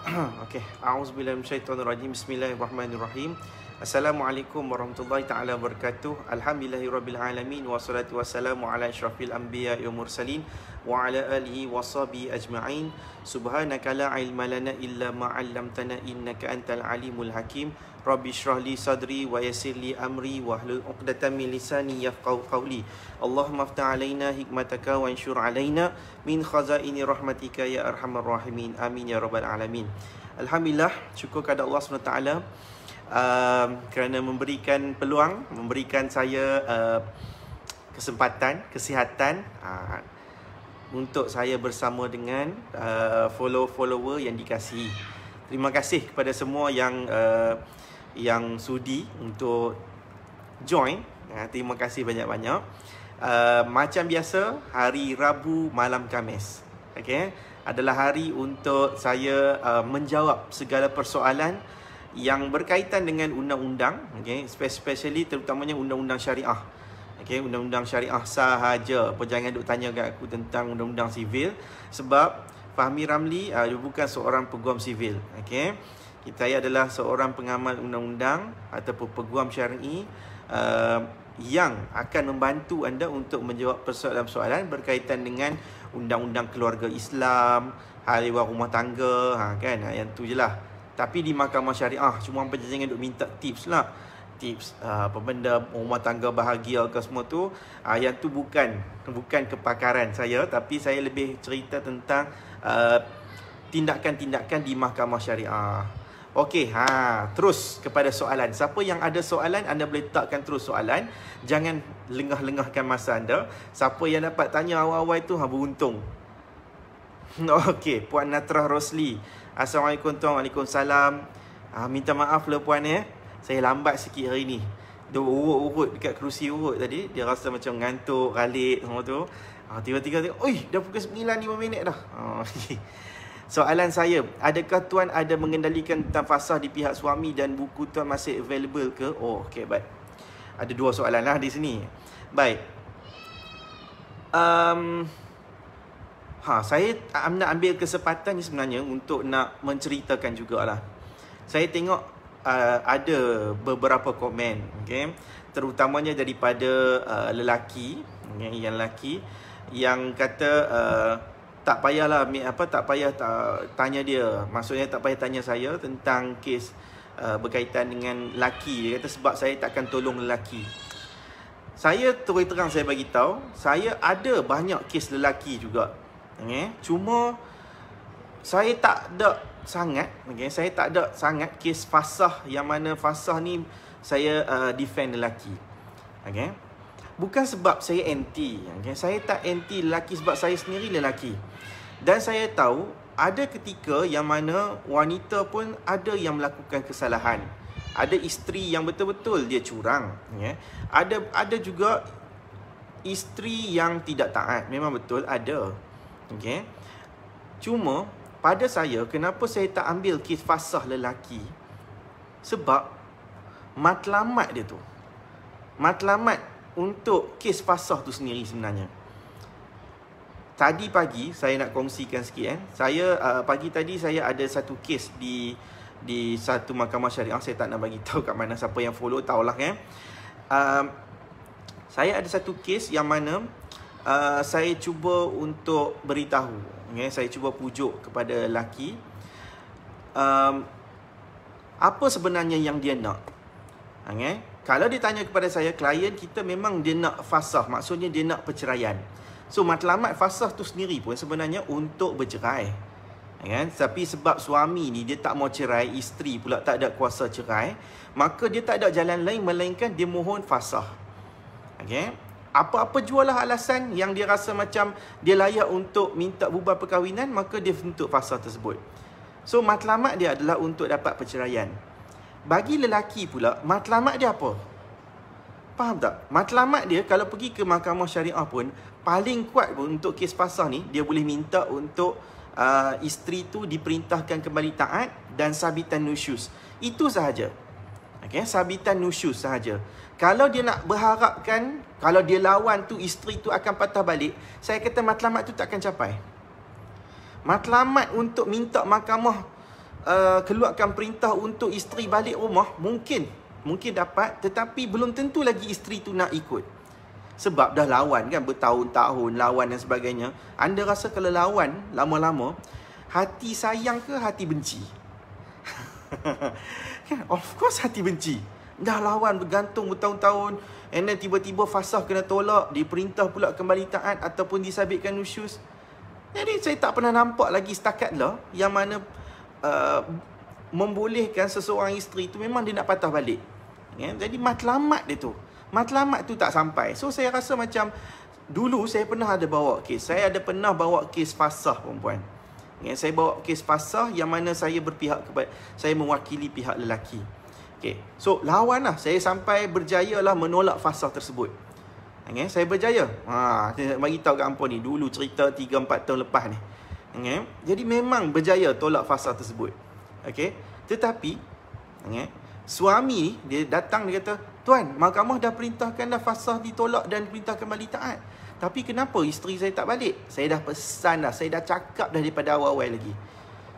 Okey, a'udzubillahi minasyaitonirrajim. Bismillahirrahmanirrahim. Assalamualaikum warahmatullahi taala wabarakatuh. Alhamdulillahirabbil alamin wassalatu wassalamu ala asyrafil anbiya'i wal mursalin wa ala alihi washabihi ajma'in. Subhanaka la ilma lana illa ma 'allamtana innaka antal alimul hakim. Rabbi shrah li sadri wa yassir li amri wahlul 'uqdatam min lisani yafqahu qawli. Allahumma aftah 'alaina hikmataka wa anshur 'alaina min khazaini rahmatika ya arhamar rahimin. Amin ya rabbal alamin. Alhamdulillah, syukur kepada Allah SWT kerana memberikan peluang, memberikan saya kesempatan, kesihatan untuk saya bersama dengan follower yang dikasihi. Terima kasih kepada semua yang sudi untuk join. Terima kasih banyak-banyak. Macam biasa, hari Rabu malam Khamis, adalah hari untuk saya menjawab segala persoalan yang berkaitan dengan undang-undang, especially terutamanya undang-undang syariah. Undang-undang syariah sahaja. Jangan duk tanya kat aku tentang undang-undang sivil, sebab Fahmi Ramli bukan seorang peguam sivil. Kita adalah seorang pengamal undang-undang ataupun peguam syar'i yang akan membantu anda untuk menjawab persoalan-persoalan berkaitan dengan undang-undang keluarga Islam, hal ehwal rumah tangga, yang tu je lah. Tapi di mahkamah syariah, cuma hampa jangan duk minta tips lah. Tips apa benda rumah tangga bahagia ke semua tu, yang tu bukan kepakaran saya, tapi saya lebih cerita tentang tindakan-tindakan di mahkamah syariah. Okey, terus kepada soalan. Siapa yang ada soalan, anda boleh letakkan terus soalan. Jangan lengah-lengahkan masa anda. Siapa yang dapat tanya awal-awal tu beruntung. Okey, Puan Natrah Rosli. Assalamualaikum tuan. Waalaikumsalam. Minta maaf lah puan saya lambat sikit hari ni. Dia urut dekat kerusi urut tadi. Dia rasa macam ngantuk, galik semua tu. Tiba-tiba tengok, oi, dah pukul 9:05 dah. Soalan saya, adakah tuan ada mengendalikan tentang fasah di pihak suami dan buku tuan masih available ke? Oh, okey, baik. Ada dua soalan lah di sini. Baik. Saya nak ambil kesempatan ni sebenarnya untuk nak menceritakan jugalah. Saya tengok ada beberapa komen, terutamanya daripada lelaki, yang kata tak payahlah tanya dia. Maksudnya tak payah tanya saya tentang kes berkaitan dengan lelaki. Dia kata sebab saya takkan tolong lelaki. Saya terus terang saya bagi tahu, saya ada banyak kes lelaki juga. Cuma saya tak ada sangat, saya tak ada sangat kes fasah, yang mana fasah ni saya defend lelaki. Bukan sebab saya anti, saya tak anti lelaki sebab saya sendiri lelaki. Dan saya tahu ada ketika yang mana wanita pun ada yang melakukan kesalahan. Ada isteri yang betul-betul dia curang, Ada juga isteri yang tidak taat. Memang betul ada. Cuma pada saya, kenapa saya tak ambil kes fasah lelaki? Sebab matlamat dia tu, matlamat untuk kes fasah tu sendiri sebenarnya. Tadi pagi saya nak kongsikan sikit. Saya pagi tadi saya ada satu kes di satu mahkamah syariah. Saya tak nak bagi tahu kat mana, siapa yang follow tahulah saya ada satu kes yang mana saya cuba untuk beritahu, saya cuba pujuk kepada lelaki apa sebenarnya yang dia nak. Kalau dia tanya kepada saya, klien kita memang dia nak fasah, maksudnya dia nak perceraian. So matlamat fasah tu sendiri pun sebenarnya untuk bercerai, Tapi sebab suami ni dia tak mau cerai, isteri pula tak ada kuasa cerai, maka dia tak ada jalan lain melainkan dia mohon fasah. Apa-apa jualah alasan yang dia rasa macam dia layak untuk minta bubar perkahwinan, maka dia bentuk fasah tersebut. So matlamat dia adalah untuk dapat perceraian. Bagi lelaki pula, matlamat dia apa? Faham tak? Matlamat dia kalau pergi ke mahkamah syariah pun, paling kuat pun untuk kes fasah ni, dia boleh minta untuk isteri tu diperintahkan kembali taat dan sabitan nusyus. Itu sahaja. Sabitan nusyus sahaja. Kalau dia nak berharapkan, kalau dia lawan tu, isteri tu akan patah balik, saya kata matlamat tu tak akan capai. Matlamat untuk minta mahkamah keluarkan perintah untuk isteri balik rumah, mungkin dapat, tetapi belum tentu lagi isteri tu nak ikut. Sebab dah lawan kan, bertahun-tahun lawan dan sebagainya. Anda rasa kalau lawan lama-lama, hati sayang ke hati benci? Of course hati benci. Dah lawan bergantung bertahun-tahun, and then tiba-tiba fasah kena tolak, diperintah pula kembali taat ataupun disabitkan nusyus. Jadi saya tak pernah nampak lagi setakat lah yang mana membolehkan seseorang isteri tu memang dia nak patah balik. Jadi matlamat dia tu, matlamat tu tak sampai. So saya rasa macam dulu saya pernah ada bawa kes. Saya ada pernah bawa kes fasah perempuan. Saya bawa kes fasah yang mana saya berpihak kepada, saya mewakili pihak lelaki. So lawan lah, saya sampai berjaya lah menolak fasah tersebut. Saya berjaya. Saya bagi tahu kat hangpa ni, dulu cerita 3-4 tahun lepas ni. Jadi memang berjaya tolak fasah tersebut. Tetapi suami ni dia datang, dia kata, "Tuan, mahkamah dah perintahkan dah fasah ditolak dan perintah kembali taat. Tapi kenapa isteri saya tak balik? Saya dah pesan dah, saya dah cakap dah daripada awal-awal lagi.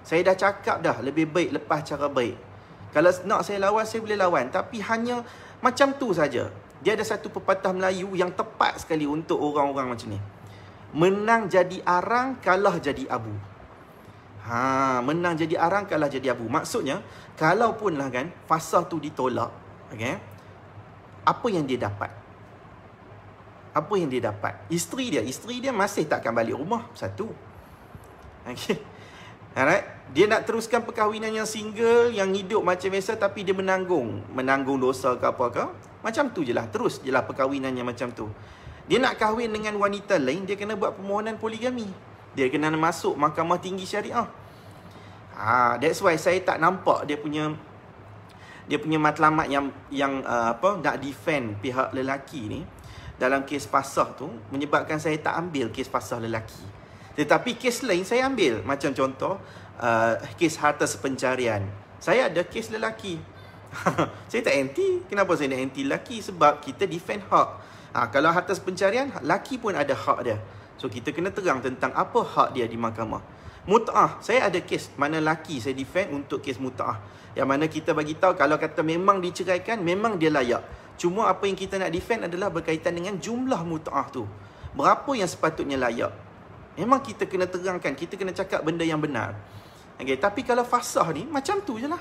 Saya dah cakap dah, lebih baik lepas cara baik. Kalau nak saya lawan, saya boleh lawan. Tapi hanya macam tu saja." Dia ada satu pepatah Melayu yang tepat sekali untuk orang-orang macam ni. Menang jadi arang, kalah jadi abu. Menang jadi arang, kalah jadi abu. Maksudnya, kalaupun lah kan, fasah tu ditolak, apa yang dia dapat? Apa yang dia dapat? Isteri dia masih takkan balik rumah. Satu. Alright? Dia nak teruskan perkahwinan yang single, yang hidup macam biasa, tapi dia menanggung dosa ke apa ke. Macam tu je lah, terus je lah perkahwinannya macam tu. Dia nak kahwin dengan wanita lain, dia kena buat permohonan poligami. Dia kena masuk Mahkamah Tinggi Syariah. That's why saya tak nampak dia punya matlamat yang nak defend pihak lelaki ni dalam kes fasah tu, menyebabkan saya tak ambil kes fasah lelaki. Tetapi kes lain saya ambil. Macam contoh kes harta sepencarian. Saya ada kes lelaki. Saya tak anti. Kenapa saya nak anti lelaki? Sebab kita defend hak. Kalau harta pencarian, lelaki pun ada hak dia. So kita kena terang tentang apa hak dia di mahkamah. Mut'ah, saya ada kes mana lelaki saya defend untuk kes mut'ah, yang mana kita bagi tahu kalau kata memang diceraikan, memang dia layak. Cuma apa yang kita nak defend adalah berkaitan dengan jumlah mut'ah tu. Berapa yang sepatutnya layak. Memang kita kena terangkan, kita kena cakap benda yang benar. Tapi kalau fasah ni macam tu je lah.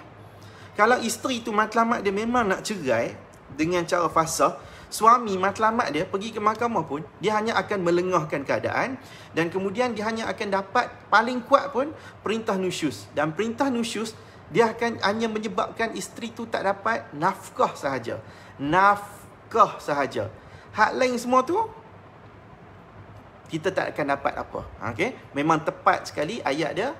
Kalau isteri tu matlamat dia memang nak cerai dengan cara fasah, suami matlamat dia pergi ke mahkamah pun, dia hanya akan melengahkan keadaan, dan kemudian dia hanya akan dapat paling kuat pun perintah nusyus. Dan perintah nusyus dia akan hanya menyebabkan isteri tu tak dapat nafkah sahaja. Nafkah sahaja. Hak lain semua tu kita tak akan dapat apa. Memang tepat sekali ayat dia.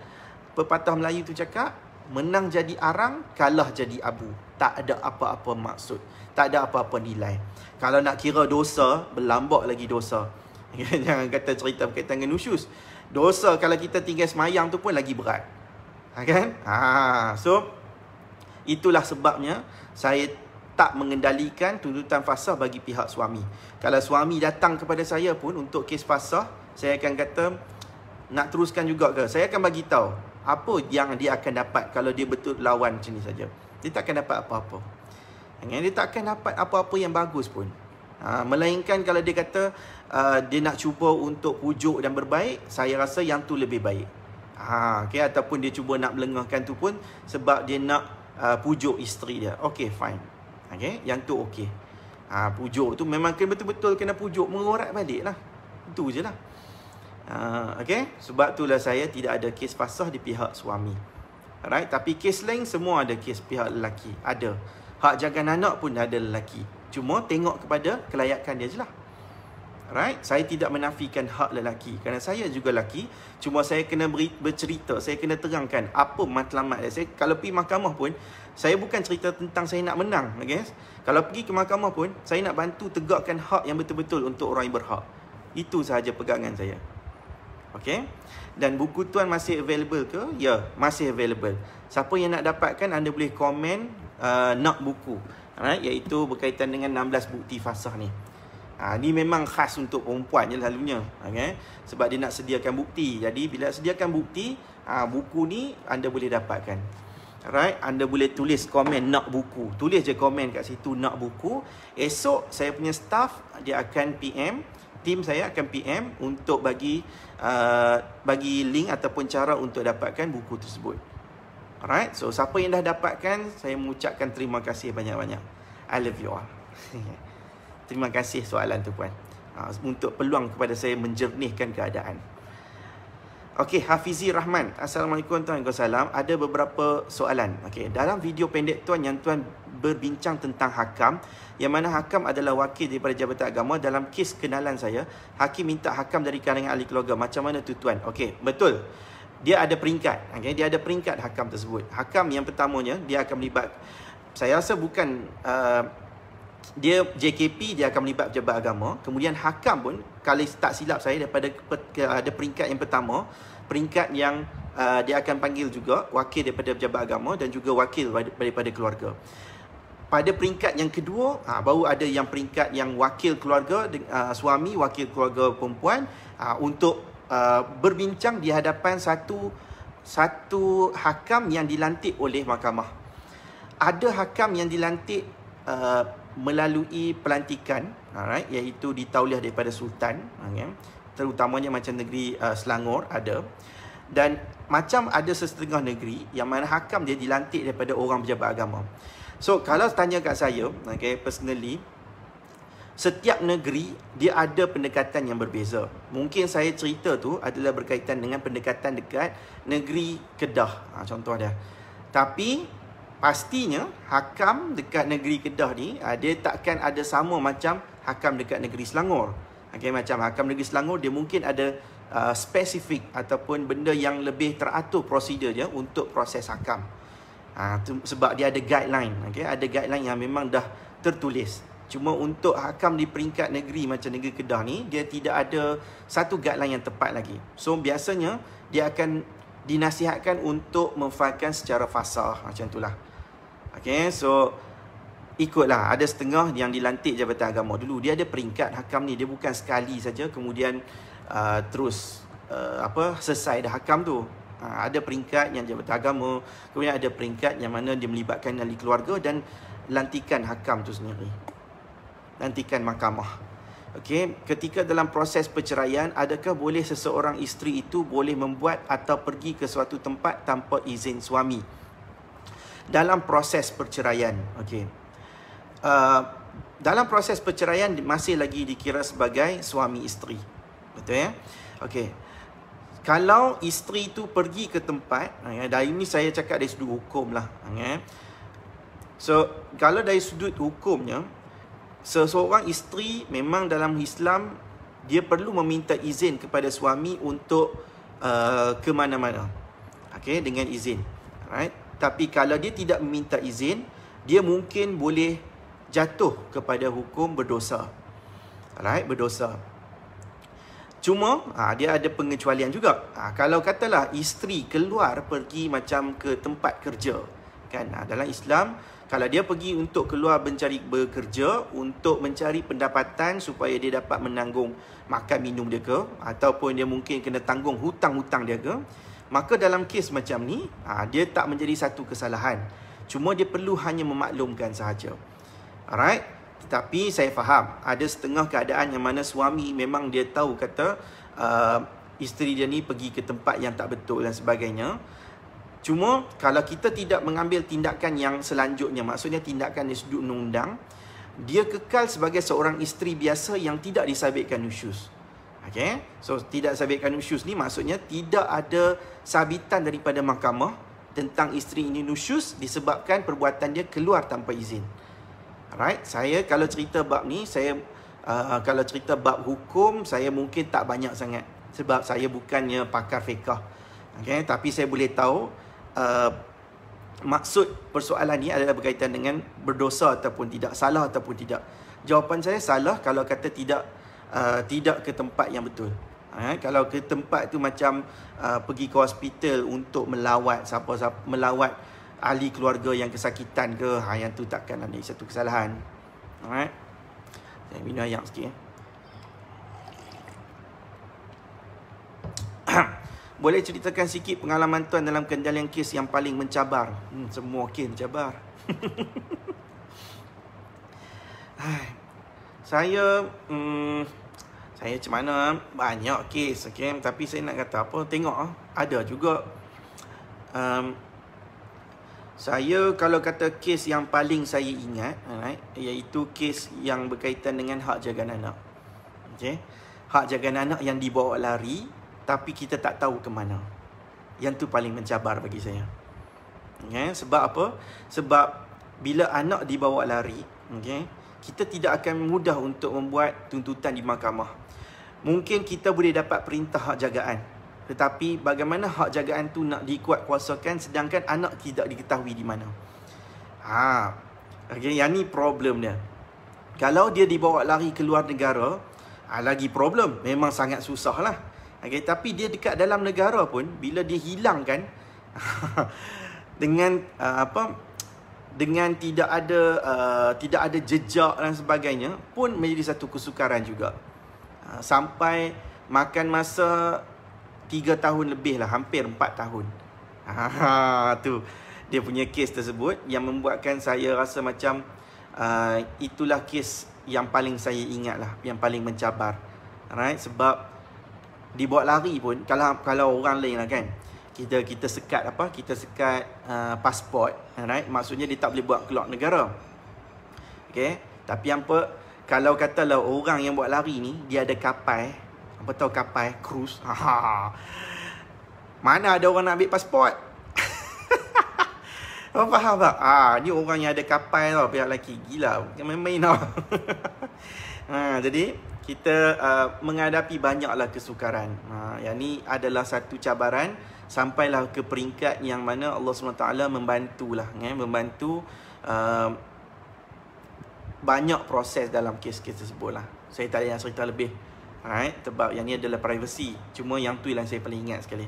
Pepatah Melayu tu cakap, menang jadi arang, kalah jadi abu. Tak ada apa-apa maksud. Tak ada apa-apa nilai. Kalau nak kira dosa, berlambak lagi dosa. Jangan kata cerita berkaitan dengan nusyus. Dosa kalau kita tinggal semayang tu pun lagi berat. So, itulah sebabnya saya tak mengendalikan tuntutan fasah bagi pihak suami. Kalau suami datang kepada saya pun untuk kes fasah, saya akan kata, nak teruskan juga ke? Saya akan bagi tahu apa yang dia akan dapat kalau dia betul lawan macam ni saja. Dia tak akan dapat apa-apa. Dia tak akan dapat apa-apa yang bagus pun. Melainkan kalau dia kata dia nak cuba untuk pujuk dan berbaik, saya rasa yang tu lebih baik. Ataupun dia cuba nak melengahkan tu pun sebab dia nak pujuk isteri dia. Okay, fine. Yang tu okay. Pujuk tu memang betul-betul kena pujuk, mengorak balik lah. Itu je lah. Sebab itulah saya tidak ada kes fasah di pihak suami. Alright, tapi kes lain semua ada kes pihak lelaki. Ada. Hak jaga anak pun ada lelaki. Cuma tengok kepada kelayakan dia je lah. Alright, saya tidak menafikan hak lelaki, kerana saya juga lelaki. Cuma saya kena bercerita, saya kena terangkan apa matlamat dia. Kalau pergi mahkamah pun, saya bukan cerita tentang saya nak menang. Kalau pergi ke mahkamah pun, saya nak bantu tegakkan hak yang betul-betul untuk orang yang berhak. Itu sahaja pegangan saya. Dan buku tuan masih available ke? Ya, masih available. Siapa yang nak dapatkan, anda boleh komen nak buku. Iaitu berkaitan dengan 16 bukti fasah ni. Ni memang khas untuk perempuan je selalunya. Sebab dia nak sediakan bukti. Jadi bila sediakan bukti, buku ni anda boleh dapatkan. Alright, anda boleh tulis komen nak buku. Tulis je komen kat situ nak buku. Esok saya punya staff dia akan PM, tim saya akan PM untuk bagi link ataupun cara untuk dapatkan buku tersebut. Alright, so siapa yang dah dapatkan, saya mengucapkan terima kasih banyak-banyak. I love you all. Terima kasih soalan tu puan. Untuk peluang kepada saya menjernihkan keadaan. Okey, Hafizi Rahman. Assalamualaikum tuan. Waalaikumsalam. Ada beberapa soalan. Okey, dalam video pendek tuan yang tuan berbincang tentang hakam, yang mana hakam adalah wakil daripada Jabatan Agama. Dalam kes kenalan saya, hakim minta hakam dari kalangan ahli keluarga. Macam mana tu tuan? Okey, betul. Dia ada peringkat. Okey, dia ada peringkat hakam tersebut. Hakam yang pertamanya dia akan melibat, saya rasa bukan dia JKP, dia akan melibat pejabat agama. Kemudian hakam pun, kalau tak silap saya, daripada ada peringkat yang pertama, peringkat yang dia akan panggil juga wakil daripada pejabat agama dan juga wakil daripada keluarga. Pada peringkat yang kedua, baru ada yang peringkat yang wakil keluarga, suami, wakil keluarga perempuan, untuk berbincang di hadapan satu hakam yang dilantik oleh mahkamah. Ada hakam yang dilantik melalui pelantikan, alright, iaitu ditauliah daripada sultan, terutamanya macam negeri Selangor ada, dan macam ada sesetengah negeri yang mana hakam dia dilantik daripada orang pejabat agama. So kalau tanya kat saya, personally, setiap negeri dia ada pendekatan yang berbeza. Mungkin saya cerita tu adalah berkaitan dengan pendekatan dekat negeri Kedah, contoh dia. Tapi pastinya hakam dekat negeri Kedah ni, dia takkan ada sama macam hakam dekat negeri Selangor. Macam hakam negeri Selangor, dia mungkin ada spesifik ataupun benda yang lebih teratur prosedur dia untuk proses hakam. Sebab dia ada guideline. Ada guideline yang memang dah tertulis. Cuma untuk hakam di peringkat negeri macam negeri Kedah ni, dia tidak ada satu guideline yang tepat lagi. So biasanya dia akan dinasihatkan untuk memfahamkan secara fasah, macam itulah. So ikutlah, ada setengah yang dilantik Jabatan Agama dulu, dia ada peringkat hakam ni, dia bukan sekali saja kemudian terus selesai dah hakam tu. Ada peringkat yang Jabatan Agama, kemudian ada peringkat yang mana dia melibatkan ahli keluarga dan lantikan hakam tu sendiri, lantikan mahkamah. Ketika dalam proses perceraian, adakah boleh seseorang isteri itu boleh membuat atau pergi ke suatu tempat tanpa izin suami dalam proses perceraian? Dalam proses perceraian masih lagi dikira sebagai suami isteri, betul ya? Kalau isteri itu pergi ke tempat, dari ini saya cakap dari sudut hukum lah. So kalau dari sudut hukumnya, seseorang isteri memang dalam Islam dia perlu meminta izin kepada suami untuk ke mana-mana, dengan izin. Alright. Tapi kalau dia tidak meminta izin, dia mungkin boleh jatuh kepada hukum berdosa. Alright, berdosa. Cuma dia ada pengecualian juga. Kalau katalah isteri keluar pergi macam ke tempat kerja, dalam Islam, kalau dia pergi untuk keluar mencari bekerja untuk mencari pendapatan supaya dia dapat menanggung makan minum dia ke, ataupun dia mungkin kena tanggung hutang-hutang dia ke, maka dalam kes macam ni, dia tak menjadi satu kesalahan. Cuma dia perlu hanya memaklumkan sahaja. Alright? Tetapi saya faham, ada setengah keadaan yang mana suami memang dia tahu kata isteri dia ni pergi ke tempat yang tak betul dan sebagainya. Cuma kalau kita tidak mengambil tindakan yang selanjutnya, maksudnya tindakan dari sudut undang-undang, dia kekal sebagai seorang isteri biasa yang tidak disabitkan nusyuz. So tidak sabitkan nusyuz ni maksudnya tidak ada sabitan daripada mahkamah tentang isteri ini nusyuz disebabkan perbuatan dia keluar tanpa izin. Alright, saya kalau cerita bab ni, saya kalau cerita bab hukum, saya mungkin tak banyak sangat sebab saya bukannya pakar fiqh. Tapi saya boleh tahu maksud persoalan ni adalah berkaitan dengan berdosa ataupun tidak, salah ataupun tidak. Jawapan saya salah kalau kata tidak ke tempat yang betul. Kalau ke tempat tu macam pergi ke hospital untuk melawat melawat ahli keluarga yang kesakitan ke, yang tu takkan ada satu kesalahan. Alright. Saya minum air sikit. boleh ceritakan sikit pengalaman tuan dalam kendalian kes yang paling mencabar? Semua kes mencabar. Saya macam mana, banyak kes, okay? Tapi saya nak kata apa, tengok ada juga. Saya kalau kata kes yang paling saya ingat, iaitu kes yang berkaitan dengan hak jagaan anak. Okay? Hak jagaan anak yang dibawa lari, tapi kita tak tahu ke mana. Yang tu paling mencabar bagi saya. Okay? Sebab apa? Sebab bila anak dibawa lari, okay, kita tidak akan mudah untuk membuat tuntutan di mahkamah. Mungkin kita boleh dapat perintah hak jagaan, tetapi bagaimana hak jagaan tu nak dikuatkuasakan sedangkan anak tidak diketahui di mana. Okay, yang ni problem dia. Kalau dia dibawa lari ke luar negara, lagi problem. Memang sangat susah lah. Okay, tapi dia dekat dalam negara pun, bila dia hilangkan dengan dengan tidak ada jejak dan sebagainya pun menjadi satu kesukaran juga. Sampai makan masa 3 tahun lebih lah, hampir 4 tahun. Tu dia punya kes tersebut yang membuatkan saya rasa macam itulah kes yang paling saya ingat lah, yang paling mencabar. Alright, sebab dibawa lari pun, kalau orang lain lah kan, kita sekat kita sekat pasport, alright, maksudnya dia tak boleh buat keluar negara. Okay, tapi kalau katalah orang yang buat lari ni dia ada kapal, apa tahu kapal cruise, mana ada orang nak ambil pasport. Kau faham tak? Ni orang yang ada kapal tau, pihak lelaki. Gila, bukan main-main tau. Jadi kita menghadapi banyaklah kesukaran. Yang ni adalah satu cabaran. Sampailah ke peringkat yang mana Allah SWT membantulah, membantu banyak proses dalam kes-kes tersebut lah. Saya tak payah cerita lebih, alright, sebab yang ni adalah privacy. Cuma yang tu yang saya paling ingat sekali.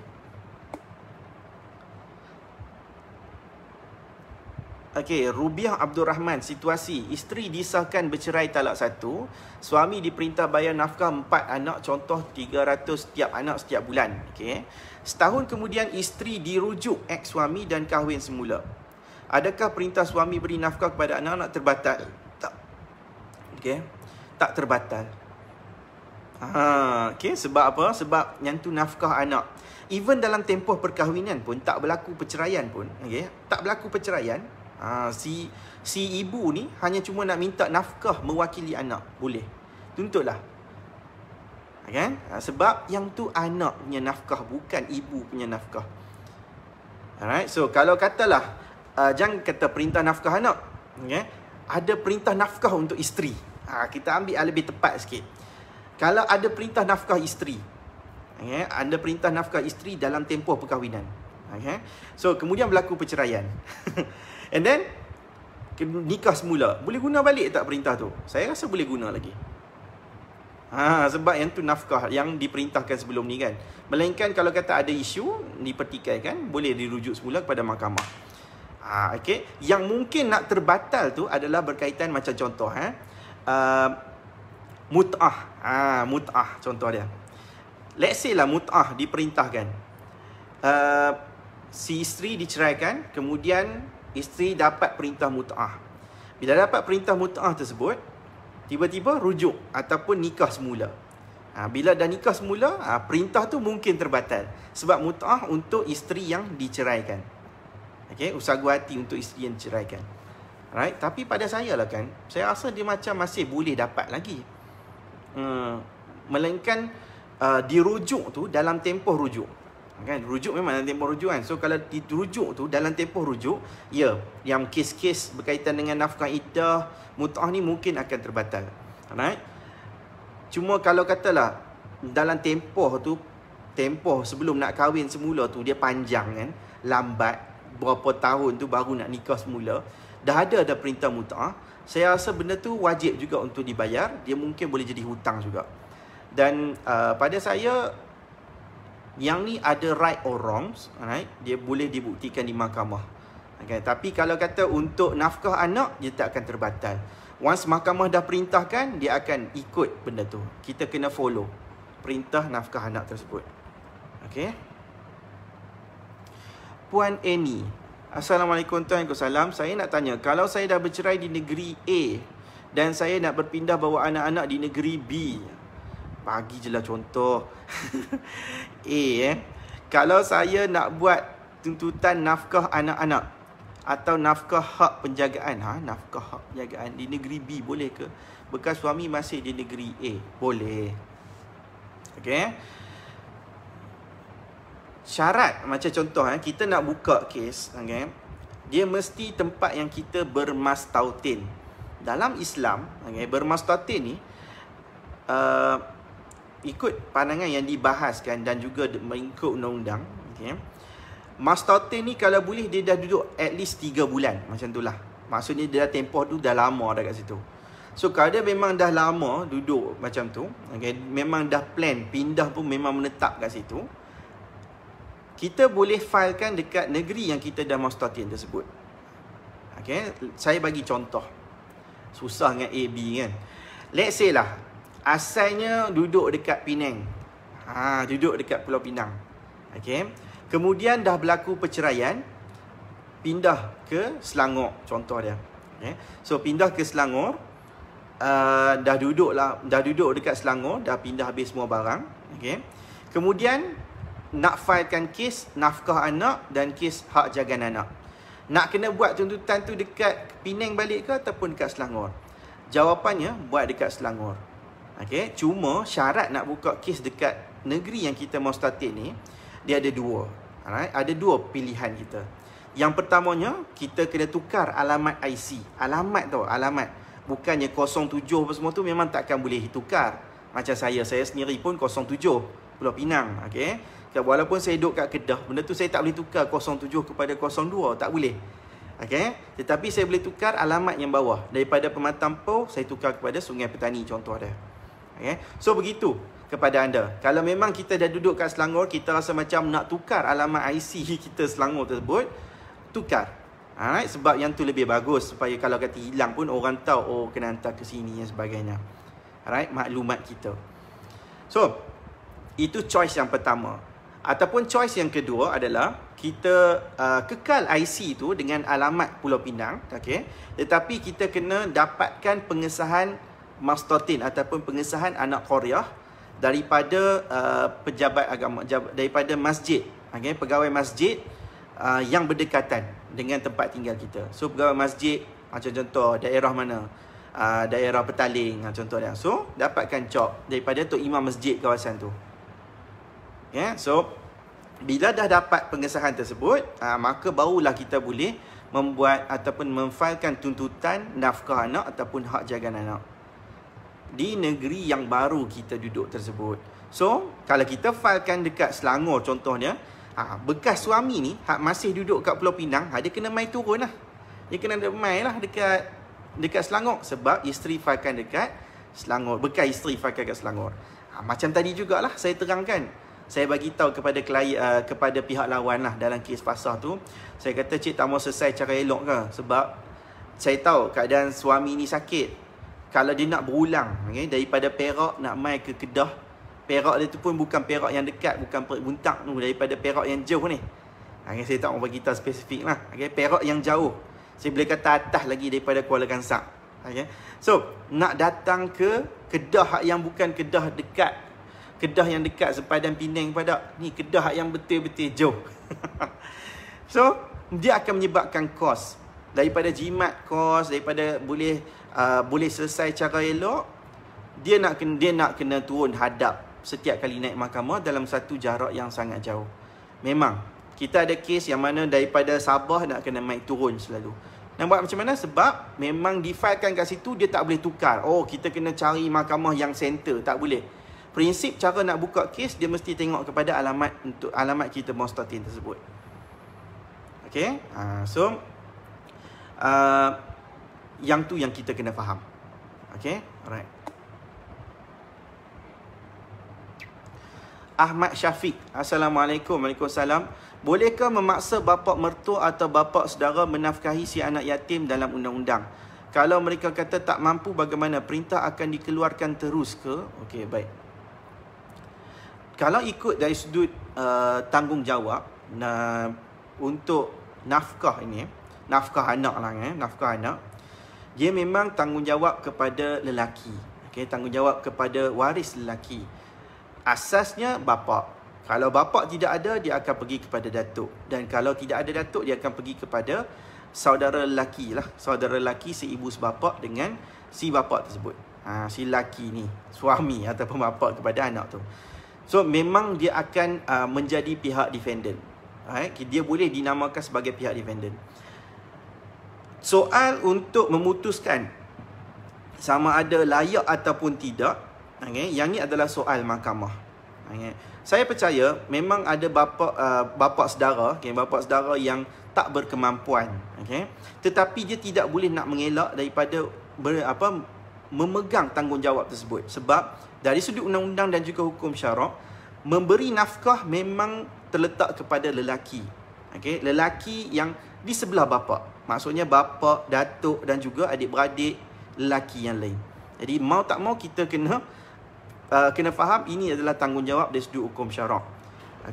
Okey, Rubiah Abdul Rahman, situasi isteri disahkan bercerai talak 1, suami diperintah bayar nafkah 4 anak, contoh 300 setiap anak setiap bulan. Okey. Setahun kemudian isteri dirujuk ex suami dan kahwin semula. Adakah perintah suami beri nafkah kepada anak-anak terbatal? Tak. Okey. Tak terbatal. Okey, sebab apa? Sebab yang tu nafkah anak. Even dalam tempoh perkahwinan pun tak berlaku perceraian pun. Okey, tak berlaku perceraian. Si ibu ni hanya cuma nak minta nafkah mewakili anak, boleh. Tuntutlah. Kan? Sebab yang tu anak punya nafkah, bukan ibu punya nafkah. Alright, so kalau katalah jangan kata perintah nafkah anak, okay? Ada perintah nafkah untuk isteri. Kita ambil lebih tepat sikit. Kalau ada perintah nafkah isteri, okay? Ada perintah nafkah isteri dalam tempoh perkahwinan, okay? So kemudian berlaku perceraian. And then nikah semula, boleh guna balik tak perintah tu? Saya rasa boleh guna lagi. Sebab yang tu nafkah yang diperintahkan sebelum ni kan. Melainkan kalau kata ada isu dipertikaikan, boleh dirujuk semula kepada mahkamah. Okay. Yang mungkin nak terbatal tu adalah berkaitan macam contoh mut'ah. Mut'ah contoh dia. Let's say lah mut'ah diperintahkan. Si isteri diceraikan, kemudian isteri dapat perintah mut'ah. Bila dapat perintah mut'ah tersebut, tiba-tiba rujuk ataupun nikah semula. Bila dah nikah semula, perintah tu mungkin terbatal. Sebab mut'ah untuk isteri yang diceraikan. Okay, usaha hati untuk isteri yang diceraikan. Right? Tapi pada saya lah kan, saya rasa dia macam masih boleh dapat lagi. Melainkan dirujuk tu dalam tempoh rujuk. Kan, rujuk memang dalam tempoh rujuk kan. So kalau dirujuk tu dalam tempoh rujuk, ya, yang kes-kes berkaitan dengan nafkah iddah, mut'ah ni mungkin akan terbatal. Alright. Cuma kalau katalah dalam tempoh tu, tempoh sebelum nak kahwin semula tu dia panjang kan, lambat, berapa tahun tu baru nak nikah semula, dah ada perintah mut'ah, saya rasa benda tu wajib juga untuk dibayar. Dia mungkin boleh jadi hutang juga. Dan pada saya, yang ni ada right or wrongs, right? Dia boleh dibuktikan di mahkamah. Okay. Tapi kalau kata untuk nafkah anak, dia tak akan terbatal. Once mahkamah dah perintahkan, dia akan ikut benda tu. Kita kena follow perintah nafkah anak tersebut. Okay. Puan Annie. Assalamualaikum tuan, Waalaikumsalam. Saya nak tanya, kalau saya dah bercerai di negeri A dan saya nak berpindah bawa anak-anak di negeri B. Bagi je lah contoh. A Kalau saya nak buat tuntutan nafkah anak-anak atau nafkah hak penjagaan, nafkah hak penjagaan di negeri B boleh ke? Bekas suami masih di negeri A. Boleh. Okey. Syarat macam contoh kita nak buka kes, dia mesti tempat yang kita bermastautin. Dalam Islam, bermastautin ni ikut pandangan yang dibahaskan dan juga mengikut undang-undang, mastautin ni kalau boleh dia dah duduk at least 3 bulan, macam itulah. Maksudnya dia dah tempoh tu dah lama dah kat situ. So kalau dia memang dah lama duduk macam tu, memang dah plan pindah pun memang menetap kat situ, kita boleh filekan dekat negeri yang kita dah mastautin tersebut. Saya bagi contoh. Susah dengan A, B kan. Let's say lah, asalnya duduk dekat Penang. Duduk dekat Pulau Pinang. Kemudian dah berlaku perceraian, pindah ke Selangor, contoh dia. So pindah ke Selangor, dah duduk dekat Selangor, dah pindah habis semua barang. Kemudian nak filekan kes nafkah anak dan kes hak jagaan anak. Nak kena buat tuntutan tu dekat Penang balik ke ataupun dekat Selangor? Jawapannya buat dekat Selangor. Cuma syarat nak buka kes dekat negeri yang kita mastautin ni, dia ada dua. Ada dua pilihan kita. Yang pertamanya, kita kena tukar alamat IC. Alamat tau, alamat. Bukannya 07 apa semua tu memang takkan boleh tukar. Macam saya sendiri pun 07 Pulau Pinang. Walaupun saya duduk kat Kedah, benda tu saya tak boleh tukar 07 kepada 02, tak boleh. Tetapi saya boleh tukar alamat yang bawah. Daripada Pematang Poh, saya tukar kepada Sungai Petani, contoh dia. So begitu kepada anda. Kalau memang kita dah duduk kat Selangor, kita rasa macam nak tukar alamat IC kita Selangor tersebut, tukar. Sebab yang tu lebih bagus, supaya kalau kata hilang pun orang tahu, oh kena hantar ke sini dan sebagainya. Maklumat kita. So itu choice yang pertama. Ataupun choice yang kedua adalah kita kekal IC tu dengan alamat Pulau Pinang, tetapi kita kena dapatkan pengesahan mastautin ataupun pengesahan anak qaryah daripada pejabat agama, daripada masjid, pegawai masjid yang berdekatan dengan tempat tinggal kita. So pegawai masjid, macam contoh daerah mana? Daerah Petaling, contoh dia. So dapatkan cop daripada Tok Imam Masjid kawasan tu. So bila dah dapat pengesahan tersebut, maka barulah kita boleh membuat ataupun memfilekan tuntutan nafkah anak ataupun hak jagaan anak di negeri yang baru kita duduk tersebut. So kalau kita filekan dekat Selangor contohnya, bekas suami ni masih duduk kat Pulau Pinang, dia kena mai turun lah. Dia kena mai lah dekat Selangor, sebab isteri filekan dekat Selangor, bekas isteri filekan dekat Selangor. Macam tadi jugalah saya terangkan. Saya bagi tahu kepada klien, kepada pihak lawan lah dalam kes pasal tu. Saya kata, cik tak mau selesai cara elok ke? Sebab saya tahu keadaan suami ni sakit. Kalau dia nak berulang, daripada Perak nak mai ke Kedah, Perak dia tu pun bukan Perak yang dekat, bukan Perak Buntak tu, daripada Perak yang jauh ni. Saya tak mau bagi tahu spesifik lah. Perak yang jauh. Saya boleh kata atas lagi daripada Kuala Kangsar. So nak datang ke Kedah yang bukan Kedah dekat, Kedah yang dekat sepadan Penang pada ni, Kedah yang betul-betul jauh. So dia akan menyebabkan kos, daripada jimat kos, daripada boleh selesai cara elok, dia nak kena turun hadap setiap kali naik mahkamah dalam satu jarak yang sangat jauh. Memang kita ada kes yang mana daripada Sabah nak kena naik turun selalu. Nak buat macam mana? Sebab memang difilekan kat situ, dia tak boleh tukar. Oh, kita kena cari mahkamah yang center, tak boleh. Prinsip cara nak buka kes, dia mesti tengok kepada alamat, untuk alamat kita mastautin tersebut. So yang tu yang kita kena faham. Alright. Ahmad Syafiq, Assalamualaikum. Waalaikumsalam. Bolehkah memaksa bapa mertua atau bapa saudara menafkahi si anak yatim dalam undang-undang? Kalau mereka kata tak mampu, bagaimana? Perintah akan dikeluarkan terus ke? Baik. Kalau ikut dari sudut tanggungjawab, untuk nafkah ini, nafkah anak lah, nafkah anak, dia memang tanggungjawab kepada lelaki. Okey, tanggungjawab kepada waris lelaki. Asasnya bapa. Kalau bapa tidak ada, dia akan pergi kepada datuk. Dan kalau tidak ada datuk, dia akan pergi kepada saudara lelaki lah. Saudara lelaki si ibu sebapa dengan si bapa tersebut. Si lelaki ni, suami ataupun bapa kepada anak tu. So memang dia akan menjadi pihak defendant. Dia boleh dinamakan sebagai pihak defendant. Soal untuk memutuskan sama ada layak ataupun tidak, yang ni adalah soal mahkamah. Saya percaya memang ada bapa saudara, bapa saudara yang tak berkemampuan, tetapi dia tidak boleh nak mengelak daripada memegang tanggungjawab tersebut. Sebab dari sudut undang-undang dan juga hukum syarak, memberi nafkah memang terletak kepada lelaki. Lelaki yang di sebelah bapa. Maksudnya bapa, datuk dan juga adik-beradik lelaki yang lain. Jadi mau tak mau kita kena faham ini adalah tanggungjawab dari sudut hukum syarak.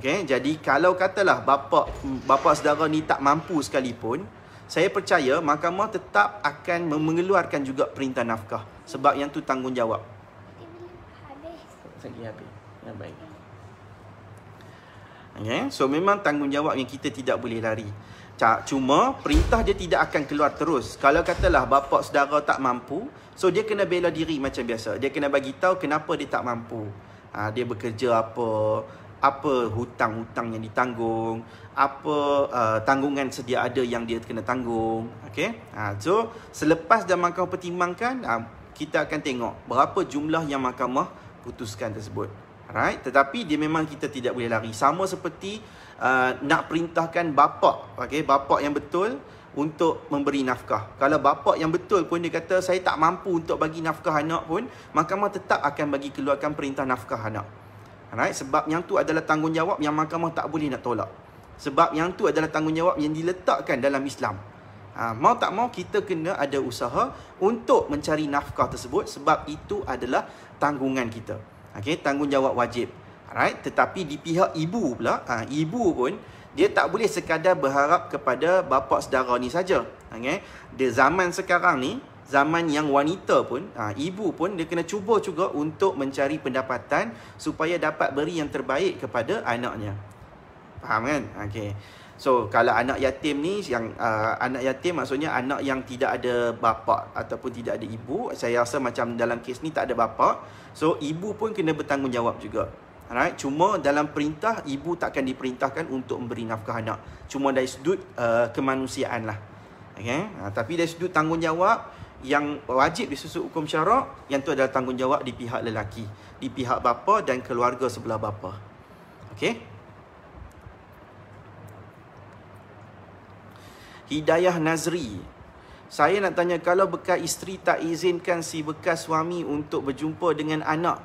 Jadi kalau katalah bapa saudara ni tak mampu sekalipun, saya percaya mahkamah tetap akan mengeluarkan juga perintah nafkah. Sebab yang tu tanggungjawab. Habis. Ya, baik. So memang tanggungjawab yang kita tidak boleh lari. Cuma perintah dia tidak akan keluar terus. Kalau katalah bapa saudara tak mampu, so dia kena bela diri macam biasa. Dia kena bagi tahu kenapa dia tak mampu. Dia bekerja apa hutang-hutang yang ditanggung, apa tanggungan sedia ada yang dia kena tanggung. So selepas dah mahkamah pertimbangkan, kita akan tengok berapa jumlah yang mahkamah putuskan tersebut. Alright, tetapi dia memang kita tidak boleh lari. Sama seperti nak perintahkan bapa, bapa yang betul untuk memberi nafkah. Kalau bapa yang betul pun dia kata saya tak mampu untuk bagi nafkah anak pun, mahkamah tetap akan bagi keluarkan perintah nafkah anak. Alright, sebab yang tu adalah tanggungjawab yang mahkamah tak boleh nak tolak. Sebab yang tu adalah tanggungjawab yang diletakkan dalam Islam. Mau tak mau kita kena ada usaha untuk mencari nafkah tersebut, sebab itu adalah tanggungan kita. Tanggungjawab wajib. Alright, tetapi di pihak ibu pula, ibu pun dia tak boleh sekadar berharap kepada bapa saudara ni saja. Di zaman sekarang ni, zaman yang wanita pun, ibu pun dia kena cuba juga untuk mencari pendapatan supaya dapat beri yang terbaik kepada anaknya. Faham kan? So kalau anak yatim ni, yang anak yatim maksudnya anak yang tidak ada bapa ataupun tidak ada ibu. Saya rasa macam dalam kes ni tak ada bapa, so ibu pun kena bertanggungjawab juga. Alright, cuma dalam perintah ibu takkan diperintahkan untuk memberi nafkah anak. Cuma dari sudut kemanusiaan lah. Tapi dari sudut tanggungjawab yang wajib di sudut hukum syarak, yang tu adalah tanggungjawab di pihak lelaki, di pihak bapa dan keluarga sebelah bapa. Hidayah Nazri, saya nak tanya, kalau bekas isteri tak izinkan si bekas suami untuk berjumpa dengan anak,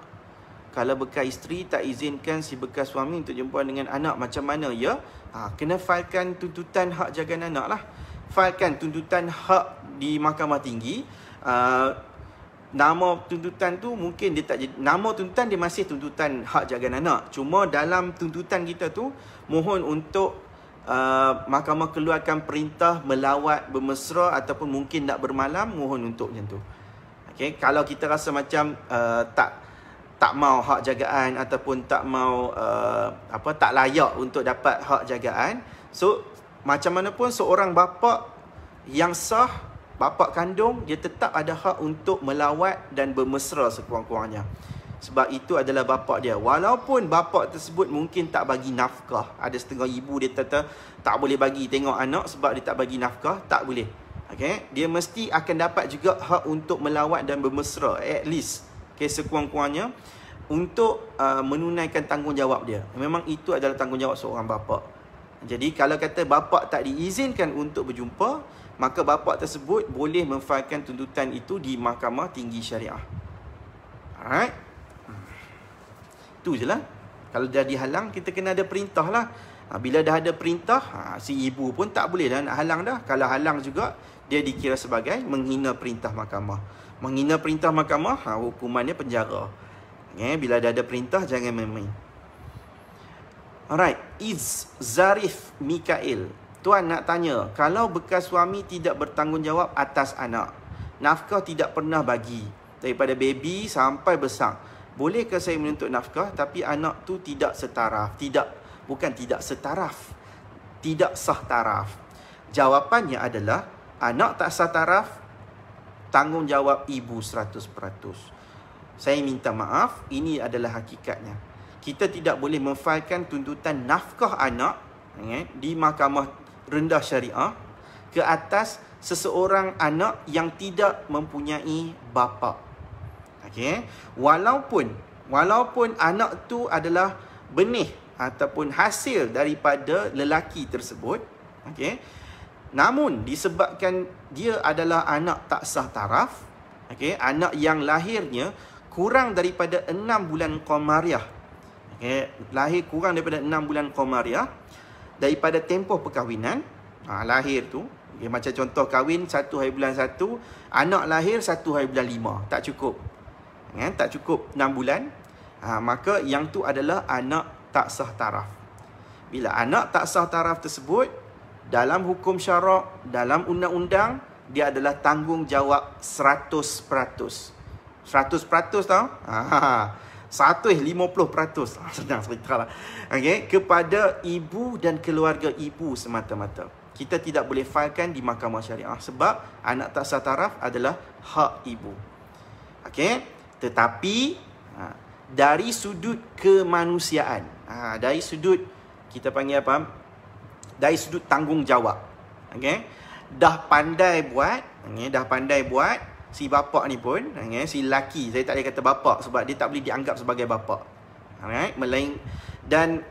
kalau bekas isteri tak izinkan si bekas suami untuk jumpa dengan anak, macam mana ya? Kena filekan tuntutan hak jagaan anak lah. Filekan tuntutan hak di Mahkamah Tinggi. Nama tuntutan tu mungkin dia tak jadi, nama tuntutan dia masih tuntutan hak jagaan anak. Cuma dalam tuntutan kita tu, mohon untuk mahkamah keluarkan perintah melawat, bermesra ataupun mungkin nak bermalam, mohon untuk macam tu. Kalau kita rasa macam tak mau hak jagaan ataupun tak mau tak layak untuk dapat hak jagaan, so macam mana pun seorang bapa yang sah, bapa kandung, dia tetap ada hak untuk melawat dan bermesra sekurang-kurangnya. Sebab itu adalah bapa dia. Walaupun bapa tersebut mungkin tak bagi nafkah, ada setengah ibu dia kata tak boleh bagi tengok anak sebab dia tak bagi nafkah, tak boleh. Dia mesti akan dapat juga hak untuk melawat dan bermesra, at least sekurang-kurangnya, untuk menunaikan tanggungjawab dia. Memang itu adalah tanggungjawab seorang bapa. Jadi kalau kata bapa tak diizinkan untuk berjumpa, maka bapa tersebut boleh memfailkan tuntutan itu di Mahkamah Tinggi Syariah. Alright, itu je lah. Kalau dah dihalang, kita kena ada perintah lah. Bila dah ada perintah, si ibu pun tak boleh dah nak halang dah. Kalau halang juga, dia dikira sebagai menghina perintah mahkamah. Menghina perintah mahkamah, hukumannya penjara. Bila dah ada perintah, jangan main-main. Alright, Zarif Mikael. Tuan nak tanya, kalau bekas suami tidak bertanggungjawab atas anak, nafkah tidak pernah bagi, daripada baby sampai besar, bolehkah saya menuntut nafkah tapi anak tu tidak setaraf? Bukan tidak setaraf, tidak sah taraf. Jawapannya adalah, anak tak sah taraf, tanggungjawab ibu 100%. Saya minta maaf, ini adalah hakikatnya. Kita tidak boleh memfailkan tuntutan nafkah anak di mahkamah rendah syariah ke atas seseorang anak yang tidak mempunyai bapa. Okey, walaupun anak tu adalah benih ataupun hasil daripada lelaki tersebut, okey, namun disebabkan dia adalah anak tak sah taraf, okey, anak yang lahirnya kurang daripada 6 bulan qamariah, okey, lahir kurang daripada 6 bulan qamariah daripada tempoh perkahwinan, lahir tu, okay, macam contoh kahwin 1 hari bulan 1, anak lahir 1 hari bulan 5, tak cukup. Tak cukup 6 bulan, maka yang tu adalah anak tak sah taraf. Bila anak tak sah taraf tersebut, dalam hukum syarak, dalam undang-undang, dia adalah tanggungjawab 100%. 100% tau? 150%. Senang cerita lah. Okay? Kepada ibu dan keluarga ibu semata-mata. Kita tidak boleh failkan di mahkamah syariah sebab anak tak sah taraf adalah hak ibu. Okay? Tetapi dari sudut kemanusiaan, dari sudut, kita panggil apa? Dari sudut tanggungjawab. Okay? Dah pandai buat, si bapak ni pun, si lelaki, saya tak boleh kata bapak sebab dia tak boleh dianggap sebagai bapak. Dan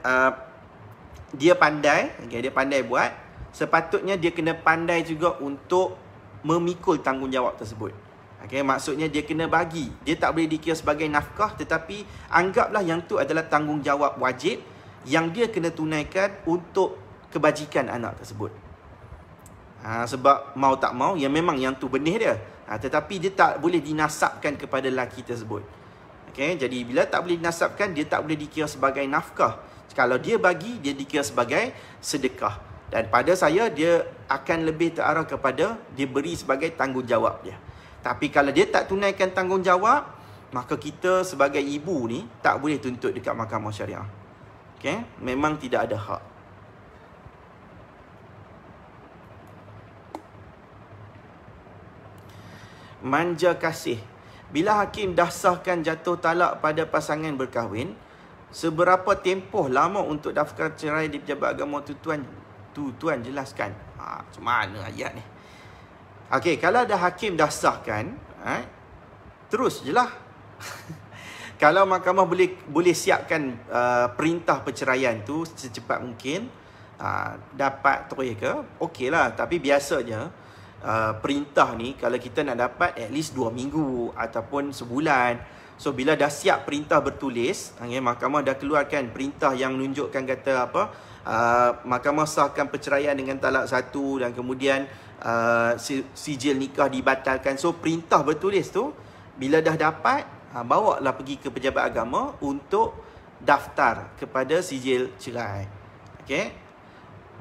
dia pandai, dia pandai buat, sepatutnya dia kena pandai juga untuk memikul tanggungjawab tersebut. Maksudnya dia kena bagi. Dia tak boleh dikira sebagai nafkah, tetapi anggaplah yang tu adalah tanggungjawab wajib yang dia kena tunaikan untuk kebajikan anak tersebut. Sebab mau tak mau, ya memang yang tu benih dia. Tetapi dia tak boleh dinasabkan kepada lelaki tersebut. Jadi bila tak boleh dinasabkan, dia tak boleh dikira sebagai nafkah. Kalau dia bagi, dia dikira sebagai sedekah. Dan pada saya, dia akan lebih terarah kepada dia beri sebagai tanggungjawab dia. Tapi kalau dia tak tunaikan tanggungjawab, maka kita sebagai ibu ni tak boleh tuntut dekat mahkamah syariah. Memang tidak ada hak. Manja kasih. Bila hakim dah sahkan jatuh talak pada pasangan berkahwin, seberapa tempoh lama untuk daftar cerai di pejabat agama tu tuan jelaskan. Macam mana ayat ni? Okey, kalau dah hakim dah sahkan, terus je lah. Kalau mahkamah boleh siapkan perintah perceraian tu secepat mungkin, dapat terus ke, okey lah. Tapi biasanya perintah ni kalau kita nak dapat at least 2 minggu ataupun sebulan. So bila dah siap perintah bertulis, mahkamah dah keluarkan perintah yang menunjukkan kata apa, mahkamah sahkan perceraian dengan talak 1 dan kemudian sijil nikah dibatalkan. So perintah bertulis tu bila dah dapat, bawalah pergi ke pejabat agama untuk daftar kepada sijil cerai.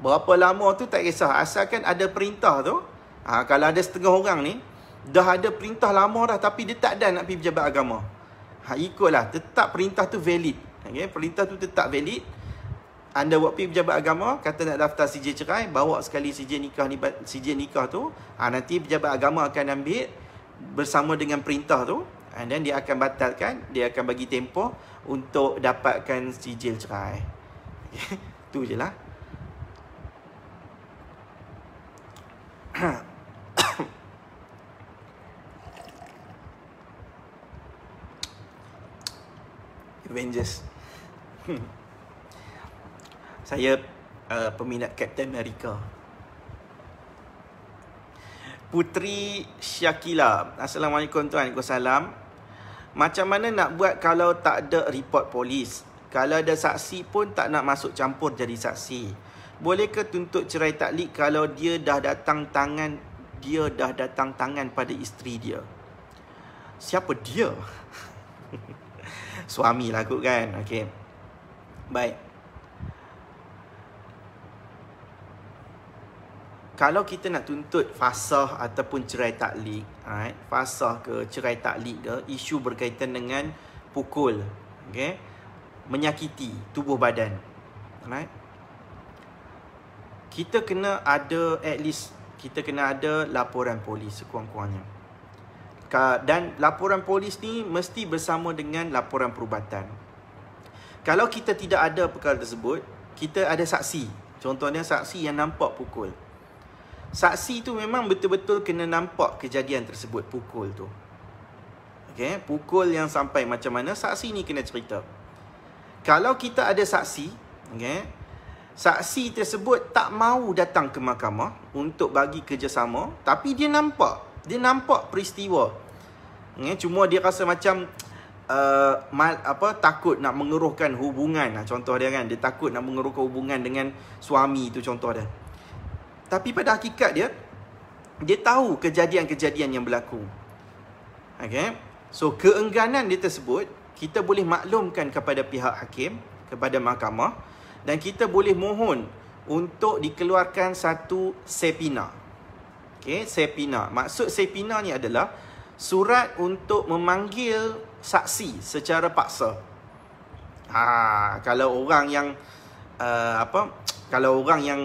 Berapa lama tu tak kisah, asalkan ada perintah tu. Kalau ada setengah orang ni dah ada perintah lama dah tapi dia tak ada nak pergi pejabat agama, ikutlah, tetap perintah tu valid. Perintah tu tetap valid. Anda buat pergi pejabat agama, kata nak daftar sijil cerai, bawa sekali sijil nikah tu, nanti pejabat agama akan ambil bersama dengan perintah tu, and then dia akan batalkan, dia akan bagi tempoh untuk dapatkan sijil cerai. Tu je lah. Avengers. Saya peminat Captain America. Putri Syakila. Assalamualaikum tuan. Waalaikumsalam. Macam mana nak buat kalau tak ada report polis? Kalau ada saksi pun tak nak masuk campur jadi saksi. Bolehkah tuntut cerai taklik kalau dia dah datang tangan pada isteri dia? Siapa dia? Suami lah kot kan. Okey. Baik. kalau kita nak tuntut fasakh ataupun cerai taklik, right? Fasakh ke cerai taklik ke, isu berkaitan dengan pukul, okay? Menyakiti tubuh badan, right? Kita kena ada, at least kita kena ada laporan polis sekurang-kurangnya. Dan laporan polis ni mesti bersama dengan laporan perubatan. Kalau kita tidak ada perkara tersebut, kita ada saksi. Contohnya saksi yang nampak pukul. Saksi tu memang betul-betul kena nampak kejadian tersebut, pukul tu. Okay? Pukul yang sampai macam mana, saksi ni kena cerita. Kalau kita ada saksi, okay, saksi tersebut tak mau datang ke mahkamah untuk bagi kerjasama, tapi dia nampak peristiwa. Okay? Cuma dia rasa macam takut nak mengeruhkan hubungan. Contoh dia kan, dia takut nak mengeruhkan hubungan dengan suami tu, contoh dia. Tapi pada hakikat dia tahu kejadian-kejadian yang berlaku. Okay? So, keengganan dia tersebut, kita boleh maklumkan kepada pihak hakim, kepada mahkamah, dan kita boleh mohon untuk dikeluarkan satu sepina. Okay? Sepina. Maksud sepina ni adalah surat untuk memanggil saksi secara paksa. Kalau orang yang kalau orang yang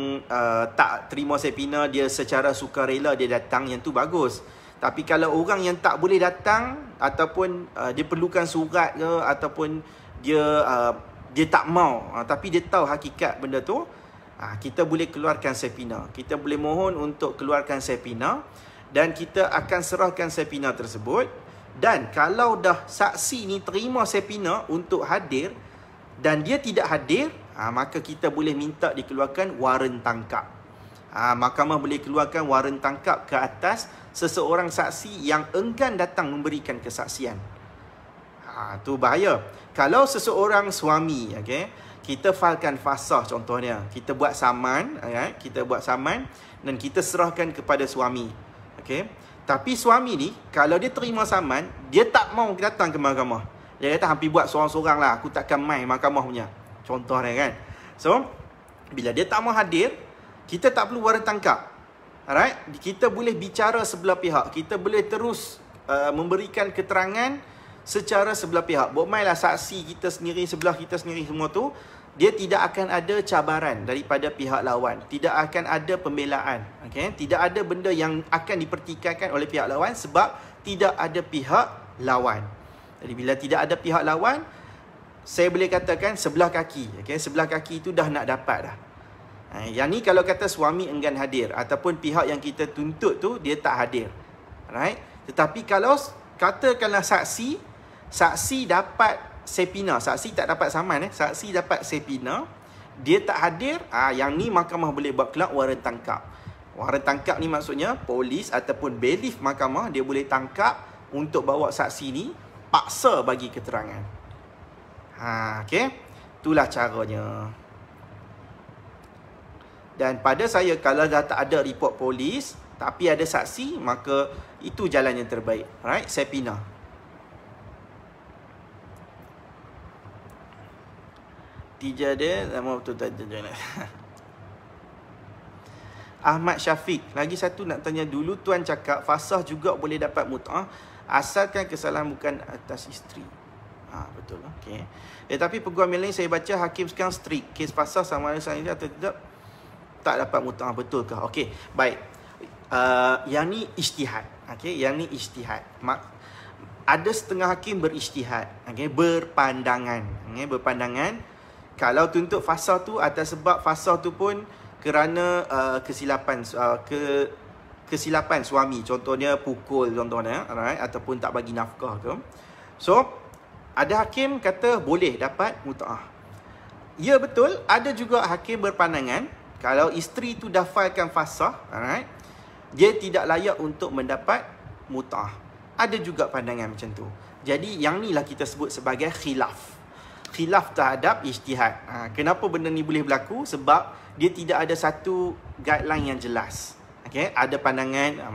tak terima sepina, dia secara sukarela dia datang, yang tu bagus. Tapi kalau orang yang tak boleh datang, ataupun dia perlukan surat ke, ataupun dia tak mau, tapi dia tahu hakikat benda tu, kita boleh keluarkan sepina. Kita boleh mohon untuk keluarkan sepina, dan kita akan serahkan sepina tersebut. Dan kalau dah saksi ni terima sepina untuk hadir dan dia tidak hadir, maka kita boleh minta dikeluarkan waran tangkap. Mahkamah boleh keluarkan waran tangkap ke atas seseorang saksi yang enggan datang memberikan kesaksian. Tu bahaya. Kalau seseorang suami, okay, kita filekan fasakh contohnya, kita buat saman, kita buat saman dan kita serahkan kepada suami. Okay. Tapi suami ni, kalau dia terima saman, dia tak mau datang ke mahkamah. Dia kata, hampir buat seorang-seorang lah, aku takkan main mahkamah punya. Contoh dia kan. So, bila dia tak mau hadir, kita tak perlu waran tangkap. Alright? Kita boleh bicara sebelah pihak. Kita boleh terus memberikan keterangan secara sebelah pihak. Buatmailah saksi kita sendiri, sebelah kita sendiri semua tu, dia tidak akan ada cabaran daripada pihak lawan. Tidak akan ada pembelaan. Okay? Tidak ada benda yang akan dipertikaikan oleh pihak lawan sebab tidak ada pihak lawan. Jadi bila tidak ada pihak lawan, saya boleh katakan sebelah kaki. Okay? Sebelah kaki itu dah nak dapat dah. Yang ni kalau kata suami enggan hadir, ataupun pihak yang kita tuntut tu dia tak hadir. Right? Tetapi kalau katakanlah saksi dapat sepina, saksi tak dapat saman, saksi dapat sepina, dia tak hadir, yang ni mahkamah boleh buat kelak waran tangkap. Waran tangkap ni maksudnya polis ataupun bailiff mahkamah dia boleh tangkap untuk bawa saksi ni, paksa bagi keterangan. Okey. Itulah caranya. Dan pada saya, kalau dah tak ada report polis tapi ada saksi, maka itu jalan yang terbaik. Right? Sepina. Tija dia nama betul tadi. Ahmad Syafiq, lagi satu nak tanya dulu, tuan cakap fasakh juga boleh dapat mut'ah asalkan kesalahan bukan atas isteri. Betul. Okey. Tapi peguam yang lain saya baca hakim sekarang strict. Kes fasakh sama ada salah atau tidak tak dapat mut'ah, betul ke? Okey, baik. Yang ni ijtihad. Okey, yang ni ijtihad. Ada setengah hakim berijtihad, okey, berpandangan, okey, berpandangan kalau tuntut fasakh tu atas sebab fasakh tu pun kerana kesilapan suami, contohnya pukul contohnya, right, ataupun tak bagi nafkah ke. So ada hakim kata boleh dapat mut'ah. Ya betul, ada juga hakim berpandangan kalau isteri tu dah filekan fasakh, right, dia tidak layak untuk mendapat mut'ah. Ada juga pandangan macam tu. Jadi yang ni lah kita sebut sebagai khilaf. Khilaf terhadap ijtihad. Kenapa benda ni boleh berlaku? Sebab dia tidak ada satu guideline yang jelas. Okay? Ada pandangan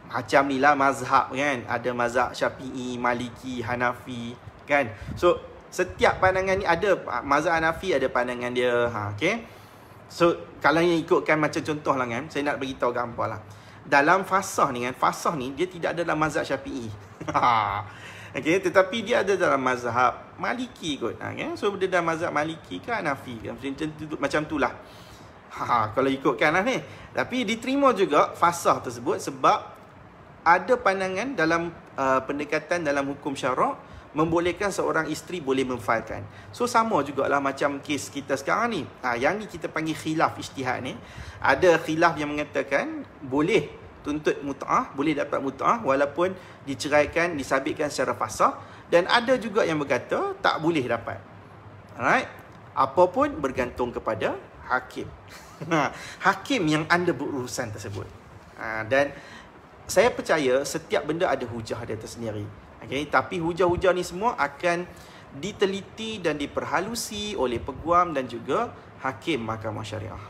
macam ni lah mazhab kan. Ada mazhab Syafi'i, Maliki, Hanafi kan. So setiap pandangan ni ada. Mazhab Hanafi ada pandangan dia. Okay? So, kalau yang ikutkan macam contoh lah kan, saya nak beritahu gambar lah. Dalam fasah ni kan, fasah ni dia tidak ada dalam mazhab Syafi'i. Okay, tetapi dia ada dalam mazhab Maliki kot. Kan? So, dia dalam mazhab Maliki ke Hanafi kan? Macam tu lah. Kalau ikutkan lah ni. Tapi diterima juga fasah tersebut sebab ada pandangan dalam pendekatan dalam hukum syarak membolehkan seorang isteri boleh memfailkan. So sama jugalah macam kes kita sekarang ni. Yang ni kita panggil khilaf ijtihad ni. Ada khilaf yang mengatakan boleh tuntut mut'ah, boleh dapat mut'ah walaupun diceraikan, disabitkan secara fasah, dan ada juga yang berkata tak boleh dapat. Alright? Apa pun bergantung kepada hakim. Hakim yang anda berurusan tersebut. Dan saya percaya setiap benda ada hujah dia tersendiri. Okay? Tapi hujah-hujah ni semua akan diteliti dan diperhalusi oleh peguam dan juga hakim mahkamah syariah.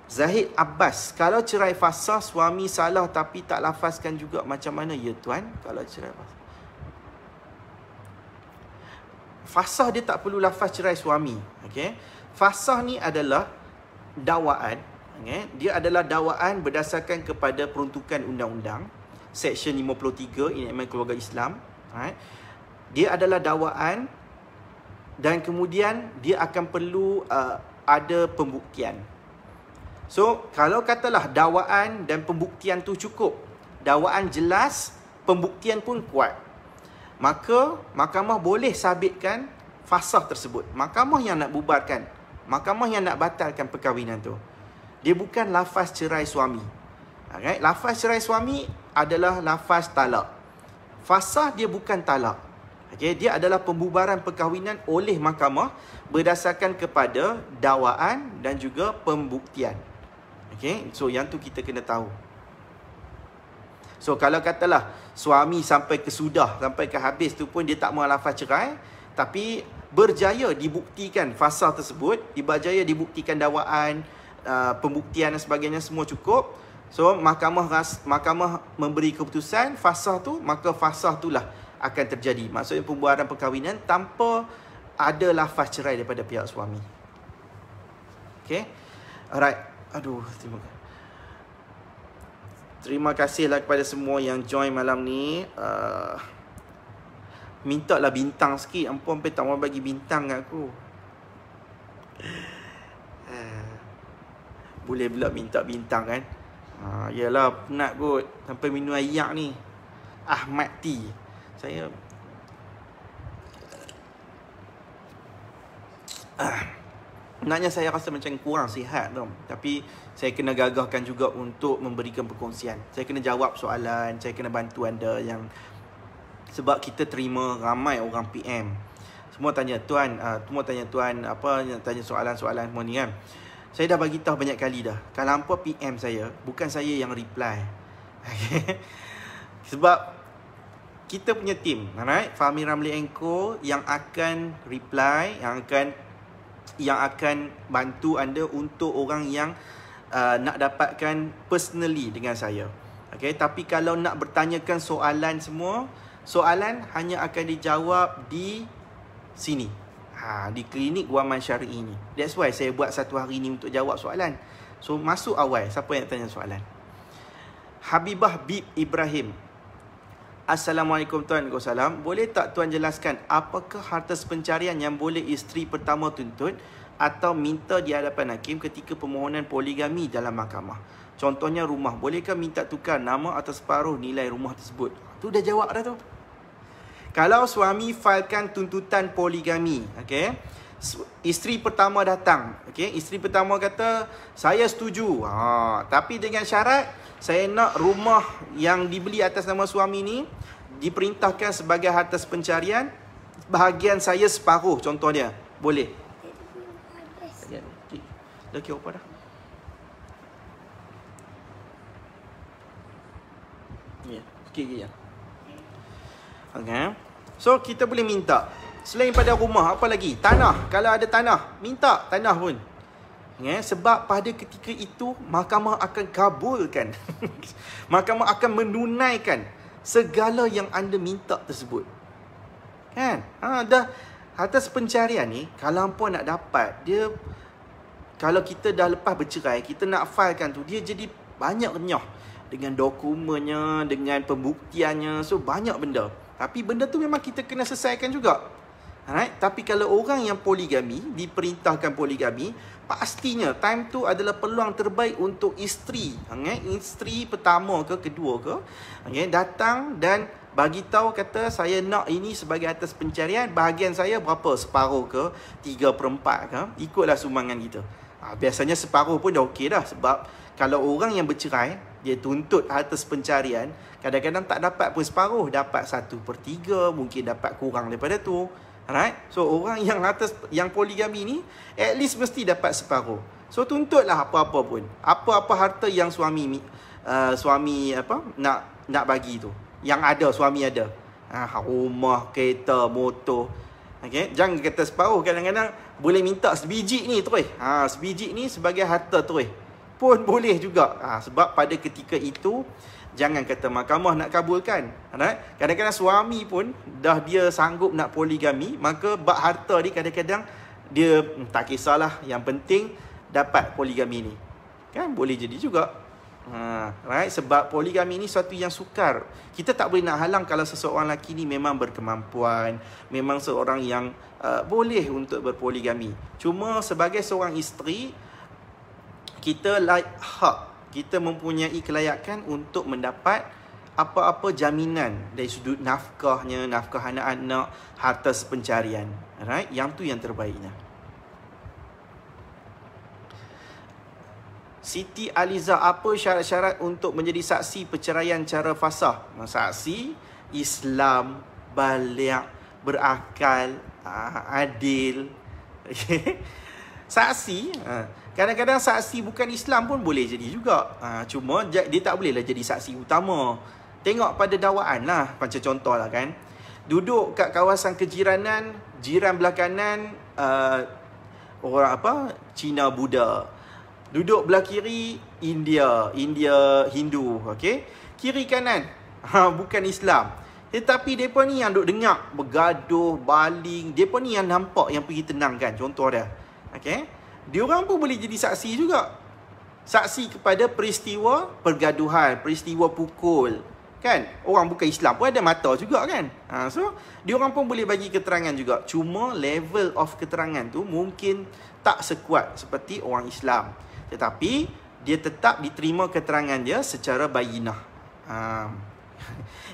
Zahid Abbas, kalau cerai fasah suami salah tapi tak lafazkan juga, macam mana ya tuan? Kalau cerai fasah, fasah dia tak perlu lafaz cerai suami. Okay? Fasah ni adalah dakwaan. Okay? Dia adalah dakwaan berdasarkan kepada peruntukan undang-undang Seksyen 53 Enakmen Keluarga Islam. Right? Dia adalah dakwaan dan kemudian dia akan perlu ada pembuktian. So, kalau katalah dakwaan dan pembuktian tu cukup, dakwaan jelas, pembuktian pun kuat, maka mahkamah boleh sabitkan fasah tersebut. Mahkamah yang nak bubarkan, mahkamah yang nak batalkan perkahwinan tu. Dia bukan lafaz cerai suami. Okay? Lafaz cerai suami adalah lafaz talak. Fasah dia bukan talak. Okay? Dia adalah pembubaran perkahwinan oleh mahkamah berdasarkan kepada dakwaan dan juga pembuktian. Okay? So, yang tu kita kena tahu. So, kalau katalah suami sampai ke sudah, sampai ke habis tu pun dia tak mahu lafaz cerai, tapi berjaya dibuktikan fasah tersebut, berjaya dibuktikan dakwaan, pembuktian dan sebagainya semua cukup. So, mahkamah memberi keputusan fasah tu, maka fasah itulah akan terjadi. Maksudnya pembubaran perkahwinan tanpa ada lafaz cerai daripada pihak suami. Okay? Alright. Aduh, terima kasihlah kepada semua yang join malam ni. Minta lah bintang sikit. Ampun, sampai tak mau bagi bintang kat aku. Boleh pula minta bintang kan? Yalah, penat kot. Sampai minum ayak ni. Ahmad T. Saya Naknya saya rasa macam kurang sihat tau. Tapi saya kena gagahkan juga untuk memberikan perkongsian. Saya kena jawab soalan, saya kena bantu anda yang, sebab kita terima ramai orang PM. Semua tanya tuan, apa yang tanya soalan-soalan semua ni kan. Saya dah bagi tahu banyak kali dah. Kalau hampa PM saya, bukan saya yang reply. Sebab kita punya tim, alright, Fahmi Ramli Enko yang akan reply, yang akan bantu anda untuk orang yang nak dapatkan personally dengan saya. Okay? Tapi kalau nak bertanyakan soalan semua, soalan hanya akan dijawab di sini. Di klinik Guaman Syar'i ni. That's why saya buat satu hari ni untuk jawab soalan. So, masuk awal. Siapa yang tanya soalan? Habibah Bib Ibrahim. Assalamualaikum tuan. Waalaikumsalam. Boleh tak tuan jelaskan apakah harta pencarian yang boleh isteri pertama tuntut atau minta di hadapan hakim ketika permohonan poligami dalam mahkamah? Contohnya rumah. Bolehkah minta tukar nama atau separuh nilai rumah tersebut? Tu dah jawab dah tu. Kalau suami failkan tuntutan poligami, okay, isteri pertama datang, okay, isteri pertama kata saya setuju, tapi dengan syarat saya nak rumah yang dibeli atas nama suami ni diperintahkan sebagai harta pencarian, bahagian saya separuh, contoh dia. Boleh? Dah kira apa dah? Ya, sikit je. Okay. So, kita boleh minta. Selain pada rumah, apa lagi? Tanah. Kalau ada tanah, minta tanah pun. Okay. Sebab pada ketika itu, mahkamah akan kabulkan. Mahkamah akan menunaikan segala yang anda minta tersebut. Kan? harta pencarian ni, kalau hampa nak dapat, dia, kalau kita dah lepas bercerai, kita nak filekan tu, dia jadi banyak renyah. Dengan dokumennya, dengan pembuktiannya, so banyak benda. Tapi benda tu memang kita kena selesaikan juga. Alright? Tapi kalau orang yang poligami, diperintahkan poligami, pastinya time tu adalah peluang terbaik untuk isteri. Isteri pertama ke kedua ke, datang dan bagi tahu, kata saya nak ini sebagai atas pencarian, bahagian saya berapa, separuh ke 3/4 ke, ikutlah sumbangan kita. Biasanya separuh pun dah okey dah. Sebab kalau orang yang bercerai, dia tuntut atas pencarian, kadang-kadang tak dapat pun separuh, dapat 1/3, mungkin dapat kurang daripada tu. Alright? So orang yang atas, yang poligami ni, at least mesti dapat separuh. So tuntutlah apa-apa pun, apa-apa harta yang suami nak bagi tu, yang ada suami ada, rumah, kereta, motor. Okay? Jangan kata separuh. Kadang-kadang boleh minta sebiji ni terus. Sebiji ni sebagai harta terus pun boleh juga. Sebab pada ketika itu, jangan kata mahkamah nak kabulkan. Kadang-kadang suami pun dah dia sanggup nak poligami, maka bab harta ni kadang-kadang dia tak kisahlah, yang penting dapat poligami ni. Kan boleh jadi juga. Sebab poligami ni satu yang sukar. Kita tak boleh nak halang kalau seseorang lelaki ni memang berkemampuan, memang seorang yang boleh untuk berpoligami. Cuma sebagai seorang isteri, kita kita mempunyai kelayakan untuk mendapat apa-apa jaminan dari sudut nafkahnya, nafkah anak-anak, harta pencarian. Alright? Yang tu yang terbaiknya. Siti Aliza, apa syarat-syarat untuk menjadi saksi perceraian cara fasah? Saksi Islam, baligh, berakal, adil. Saksi, kadang-kadang saksi bukan Islam pun boleh jadi juga. Cuma dia tak bolehlah jadi saksi utama. Tengok pada dakwaan lah. Macam contoh lah kan, duduk kat kawasan kejiranan, jiran belah kanan orang Cina Buddha. Duduk belah kiri India Hindu. Okay? Kiri kanan bukan Islam. Tetapi mereka ni yang duk dengar, bergaduh, baling. Mereka ni yang nampak, yang pergi tenangkan. Contoh dia. Okay? Diorang pun boleh jadi saksi juga. Saksi kepada peristiwa pergaduhan, peristiwa pukul. Kan? Orang bukan Islam pun ada mata juga kan? So, diorang pun boleh bagi keterangan juga. Cuma level of keterangan tu mungkin tak sekuat seperti orang Islam. Tetapi, dia tetap diterima keterangan dia secara bayinah.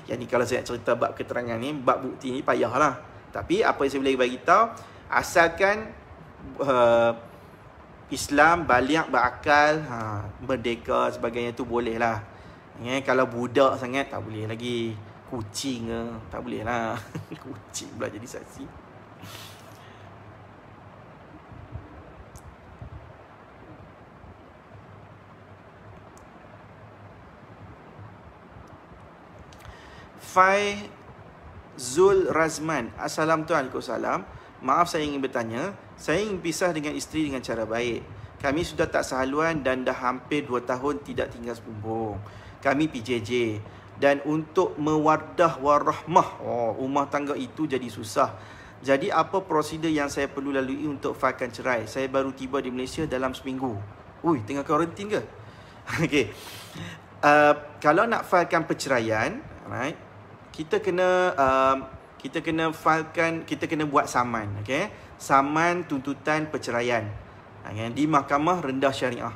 Yang ni kalau saya cerita bab keterangan ni, bab bukti ni payahlah. Tapi apa yang saya boleh bagi tahu, asalkan Islam, baligh, berakal, merdeka sebagainya tu boleh lah. Kalau budak sangat tak boleh lagi. Kucing ke, tak boleh lah. Kucing pula jadi saksi. Faizul Razman, Assalamualaikum. Maaf, saya ingin bertanya. Saya ingin pisah dengan isteri dengan cara baik. Kami sudah tak sehaluan dan dah hampir 2 tahun tidak tinggal sebumbung. Kami PJJ. Dan untuk mewardah warahmah, rumah tangga itu jadi susah. Jadi apa prosedur yang saya perlu lalui untuk filekan cerai? Saya baru tiba di Malaysia dalam seminggu. Ui, tengah kuarantin ke? Okay. Kalau nak filekan perceraian, right, kita kena filekan, kita kena buat saman, okey? Saman tuntutan perceraian di Mahkamah Rendah Syariah.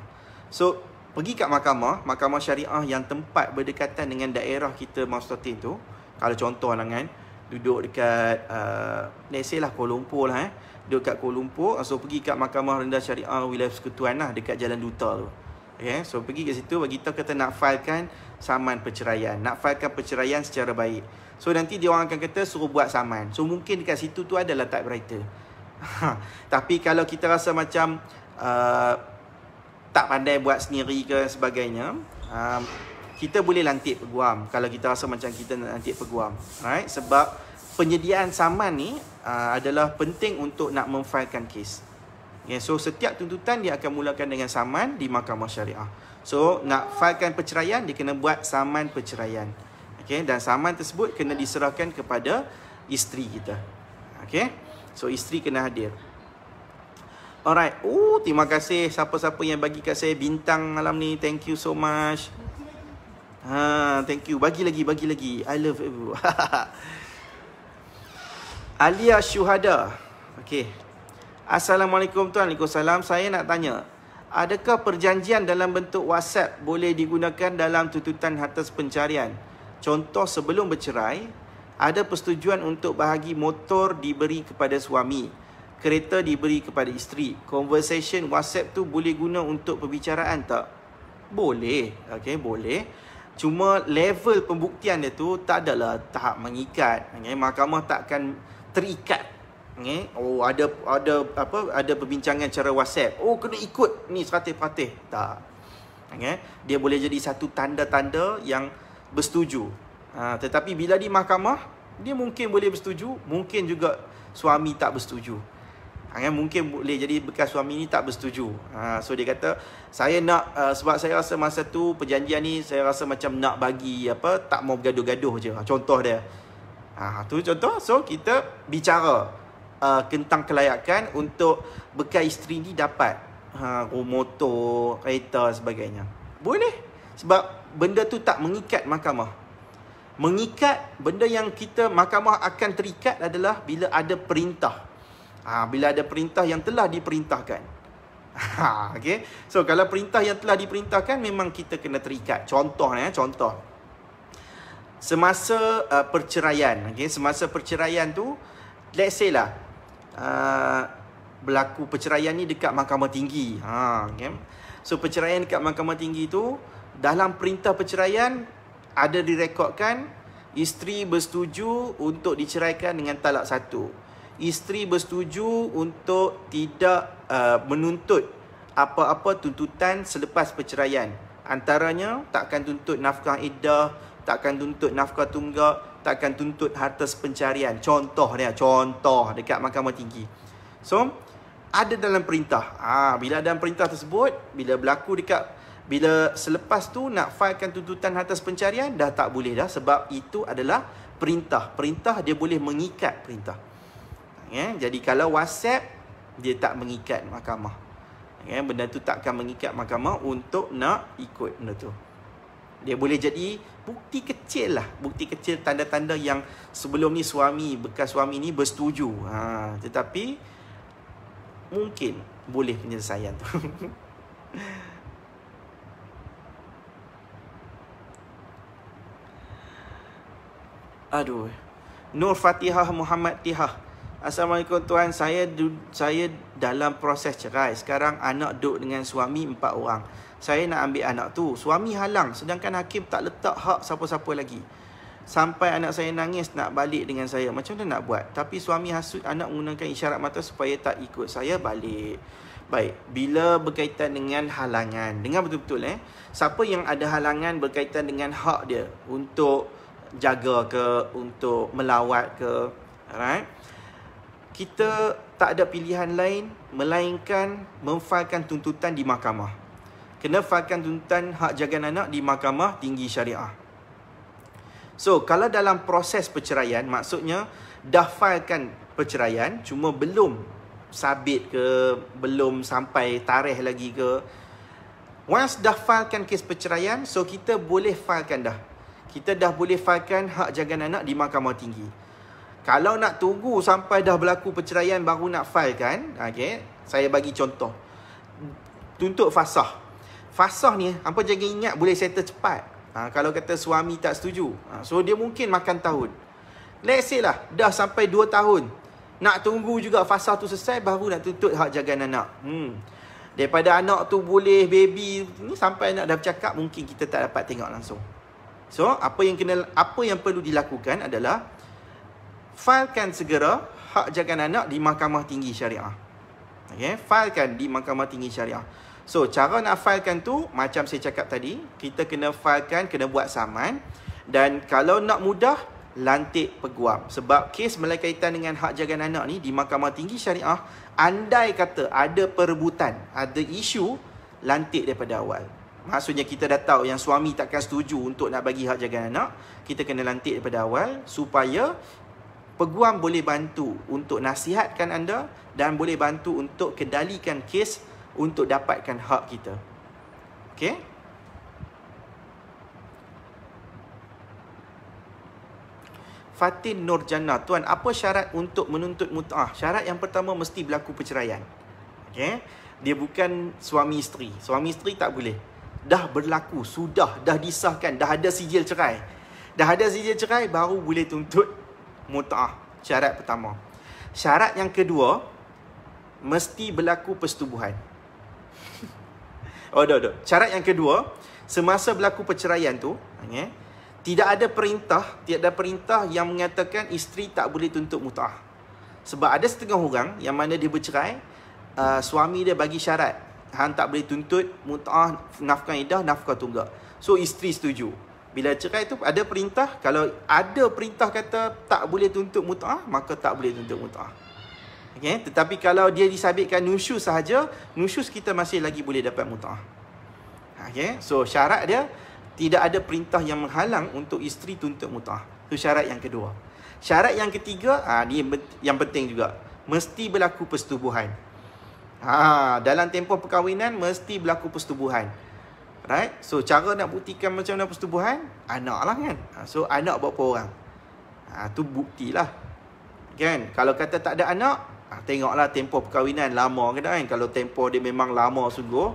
So, pergi kat mahkamah syariah yang tempat berdekatan dengan daerah kita Mastatin tu. Kalau contoh lah kan, duduk dekat let's say lah Kuala Lumpur lah, duduk kat Kuala Lumpur. So, pergi kat Mahkamah Rendah Syariah Wilayah Persekutuan lah, dekat Jalan Duta tu. Okay? So, pergi kat situ, bagi tahu kata nak filekan saman perceraian, nak filekan perceraian secara baik. So, nanti dia orang akan kata suruh buat saman. So, mungkin dekat situ tu adalah typewriter. Tapi kalau kita rasa macam tak pandai buat sendiri ke sebagainya, kita boleh lantik peguam. Kalau kita rasa macam kita nak lantik peguam, right? Sebab penyediaan saman ni adalah penting untuk nak memfilekan kes. Okay, so setiap tuntutan dia akan mulakan dengan saman di Mahkamah Syariah. So nak filekan perceraian, dia kena buat saman perceraian. Okay, dan saman tersebut kena diserahkan kepada isteri kita. Okay. So isteri kena hadir. Alright. Terima kasih siapa-siapa yang bagi kat saya bintang malam ni. Thank you so much. Thank you. Bagi lagi. I love you. Alia Syuhada. Okey. Assalamualaikum tuan. Waalaikumsalam. Saya nak tanya, adakah perjanjian dalam bentuk WhatsApp boleh digunakan dalam tuntutan atas pencarian? Contoh, sebelum bercerai, ada persetujuan untuk bahagi motor diberi kepada suami, kereta diberi kepada isteri. Conversation WhatsApp tu boleh guna untuk perbicaraan tak? Boleh. Okey, boleh. Cuma level pembuktian dia tu tak adalah tahap mengikat. Okay? Mahkamah takkan terikat. Okay? Ada perbincangan cara WhatsApp. Kena ikut ni 100%. Tak. Okay? Dia boleh jadi satu tanda-tanda yang bersetuju. Tetapi bila di mahkamah, dia mungkin boleh bersetuju, mungkin juga suami tak bersetuju. Mungkin boleh jadi bekas suami ni tak bersetuju. So dia kata, saya nak, sebab saya rasa masa tu perjanjian ni saya rasa macam nak bagi tak mau bergaduh-gaduh je. Contoh dia. Tu contoh. So kita bicara tentang kelayakan untuk bekas isteri ni dapat motor, kereta sebagainya. Boleh. Sebab benda tu tak mengikat mahkamah. Mengikat, benda yang mahkamah akan terikat adalah bila ada perintah. Bila ada perintah yang telah diperintahkan. Okay. So kalau perintah yang telah diperintahkan, memang kita kena terikat. Contoh. Semasa perceraian. Okay. Semasa perceraian tu, let's say lah, berlaku perceraian ni dekat mahkamah tinggi. Okay. So perceraian dekat mahkamah tinggi tu, dalam perintah perceraian ada direkodkan, isteri bersetuju untuk diceraikan dengan talak 1. Isteri bersetuju untuk tidak menuntut apa-apa tuntutan selepas perceraian. Antaranya, takkan tuntut nafkah iddah, takkan tuntut nafkah tunggak, takkan tuntut harta pencarian. Contoh dekat mahkamah tinggi. So, ada dalam perintah. Bila dalam perintah tersebut, bila selepas tu nak filekan tuntutan harta pencarian, dah tak boleh dah, sebab itu adalah perintah. Perintah dia boleh mengikat perintah. Jadi kalau WhatsApp, dia tak mengikat mahkamah. Benda tu takkan mengikat mahkamah untuk nak ikut benda tu. Dia boleh jadi bukti kecil lah. Bukti kecil, tanda-tanda yang sebelum ni bekas suami ni bersetuju. Tetapi mungkin boleh penyelesaian tu. Aduh. Nur Fatihah Muhammad Tihah. Assalamualaikum tuan, saya dalam proses cerai. Sekarang anak duduk dengan suami 4 orang. Saya nak ambil anak tu, suami halang, sedangkan hakim tak letak hak siapa-siapa lagi. Sampai anak saya nangis nak balik dengan saya. Macam mana nak buat? Tapi suami hasut anak menggunakan isyarat mata supaya tak ikut saya balik. Baik, bila berkaitan dengan halangan, dengar betul-betul siapa yang ada halangan berkaitan dengan hak dia untuk jaga ke, untuk melawat ke, alright? Kita tak ada pilihan lain melainkan memfailkan tuntutan di mahkamah. Kena failkan tuntutan hak jagaan anak di mahkamah tinggi syariah. So, kalau dalam proses perceraian, maksudnya dah failkan perceraian, cuma belum sabit ke, belum sampai tarikh lagi ke. Once dah failkan kes perceraian, so kita boleh failkan dah. Kita dah boleh failkan hak jagaan anak di mahkamah tinggi. Kalau nak tunggu sampai dah berlaku perceraian baru nak failkan, saya bagi contoh. Tuntut fasah. Fasah ni, hampa jangan ingat boleh settle cepat. Kalau kata suami tak setuju, so dia mungkin makan tahun. Let's say lah, dah sampai 2 tahun. Nak tunggu juga fasah tu selesai, baru nak tuntut hak jagaan anak. Daripada anak tu boleh baby ni, sampai anak dah bercakap, mungkin kita tak dapat tengok langsung. So, apa yang perlu dilakukan adalah failkan segera hak jagaan anak di mahkamah tinggi syariah. Failkan di mahkamah tinggi syariah. So, cara nak failkan tu, macam saya cakap tadi, kita kena failkan, kena buat saman. Dan kalau nak mudah, lantik peguam. Sebab kes berkaitan dengan hak jagaan anak ni di mahkamah tinggi syariah, andai kata ada perebutan, ada isu, lantik daripada awal. Maksudnya kita dah tahu yang suami takkan setuju untuk nak bagi hak jagaan anak, kita kena lantik daripada awal supaya Peguam boleh bantu untuk nasihatkan anda dan boleh bantu untuk kendalikan kes untuk dapatkan hak kita. Okey? Fatin Nur Jannah, tuan, apa syarat untuk menuntut mut'ah? Syarat yang pertama mesti berlaku perceraian. Okey? Dia bukan suami isteri. Suami isteri tak boleh. Dah berlaku, sudah, dah disahkan, dah ada sijil cerai. Dah ada sijil cerai baru boleh tuntut mut'ah. Syarat pertama. Syarat yang kedua, mesti berlaku persetubuhan. Syarat yang kedua, semasa berlaku perceraian tu, tidak ada perintah yang mengatakan isteri tak boleh tuntut mut'ah. Sebab ada setengah orang yang mana dia bercerai, suami dia bagi syarat, hang tak boleh tuntut mut'ah, nafkah iddah, nafkah tunggak. So isteri setuju. Bila cerai tu ada perintah, kalau ada perintah kata tak boleh tuntut mut'ah, maka tak boleh tuntut mut'ah. Okay? Tetapi kalau dia disabitkan nusyuz sahaja, nusyuz kita masih lagi boleh dapat mut'ah. Okay? So syarat dia, tidak ada perintah yang menghalang untuk isteri tuntut mut'ah. Itu syarat yang kedua. Syarat yang ketiga, ni yang penting juga, mesti berlaku persetubuhan. Dalam tempoh perkahwinan mesti berlaku persetubuhan. Right? So cara nak buktikan macam mana persetubuhan, anak lah kan. So anak berapa orang? Tu buktilah. Kan? Kalau kata tak ada anak, tengoklah tempoh perkahwinan lama ke tak kan. Kalau tempoh dia memang lama sungguh,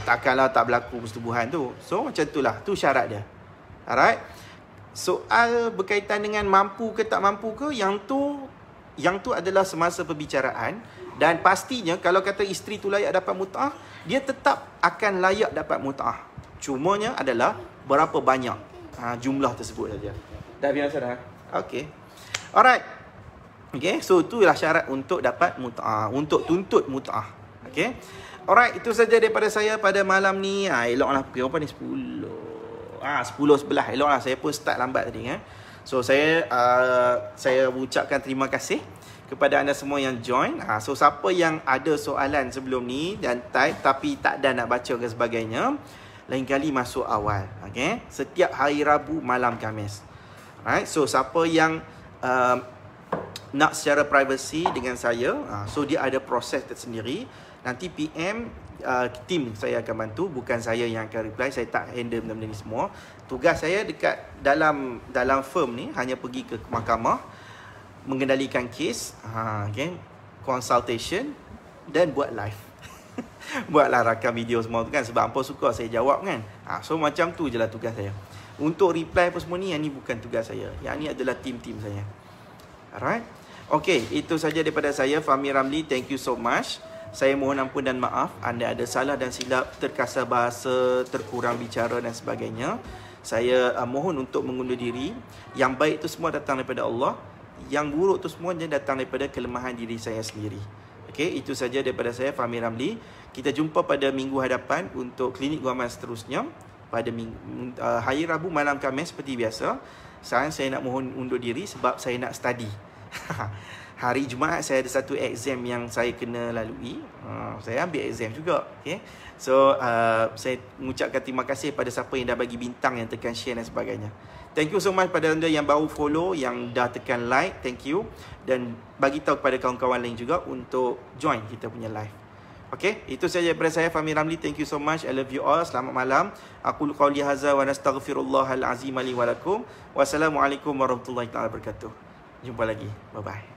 takkanlah tak berlaku persetubuhan tu. So macam itulah, tu syarat dia. Alright? Soal berkaitan dengan mampu ke tak mampu ke, yang tu adalah semasa perbicaraan. Dan pastinya kalau kata isteri tu layak dapat mut'ah, dia tetap akan layak dapat mut'ah. Cumanya adalah berapa banyak jumlah tersebut saja. Dah biasa dah? Okay. Alright. Okay, so itulah syarat untuk dapat mut'ah, untuk tuntut mut'ah. Okay. Alright, itu saja daripada saya pada malam ni. Eloklah pukul apa ni? 10. 10:11. Eloklah, saya pun start lambat tadi. So saya ucapkan terima kasih kepada anda semua yang join. So siapa yang ada soalan sebelum ni dan type tapi tak ada nak baca ke sebagainya, lain kali masuk awal. Okay? Setiap hari Rabu malam Khamis. Alright, so siapa yang nak secara privacy dengan saya, so dia ada proses tersendiri. Nanti PM, tim saya akan bantu, bukan saya yang akan reply. Saya tak handle benda-benda ni semua. Tugas saya dekat dalam firm ni hanya pergi ke mahkamah, mengendalikan kes, okay, consultation dan buat live. Buatlah rakam video semua tu kan, sebab hampa suka saya jawab kan. So macam tu je lah tugas saya. Untuk reply apa semua ni, yang ni bukan tugas saya. Yang ni adalah tim-tim saya. Alright. Okay, itu saja daripada saya, Fahmi Ramli. Thank you so much. Saya mohon ampun dan maaf anda ada salah dan silap, terkasar bahasa, terkurang bicara dan sebagainya. Saya mohon untuk mengundur diri. Yang baik itu semua datang daripada Allah. Yang buruk itu semua datang daripada kelemahan diri saya sendiri. Okey, itu saja daripada saya, Fahmi Ramli. Kita jumpa pada minggu hadapan untuk klinik guaman seterusnya. Pada hari Rabu malam Khamis seperti biasa. Sekarang saya nak mohon undur diri sebab saya nak study. Hari Jumaat saya ada satu exam yang saya kena lalui. Saya ambil exam juga. Okay? So, saya mengucapkan terima kasih pada siapa yang dah bagi bintang, yang tekan share dan sebagainya. Thank you so much pada anda yang baru follow, yang dah tekan like. Thank you. Dan bagi tahu kepada kawan-kawan lain juga untuk join kita punya live. Okay? Itu sahaja daripada saya, Fahmi Ramli. Thank you so much. I love you all. Selamat malam. Aqulu qawli hadza wa nastaghfirullahal azim li wa lakum. Wassalamualaikum warahmatullahi wabarakatuh. Jumpa lagi. Bye-bye.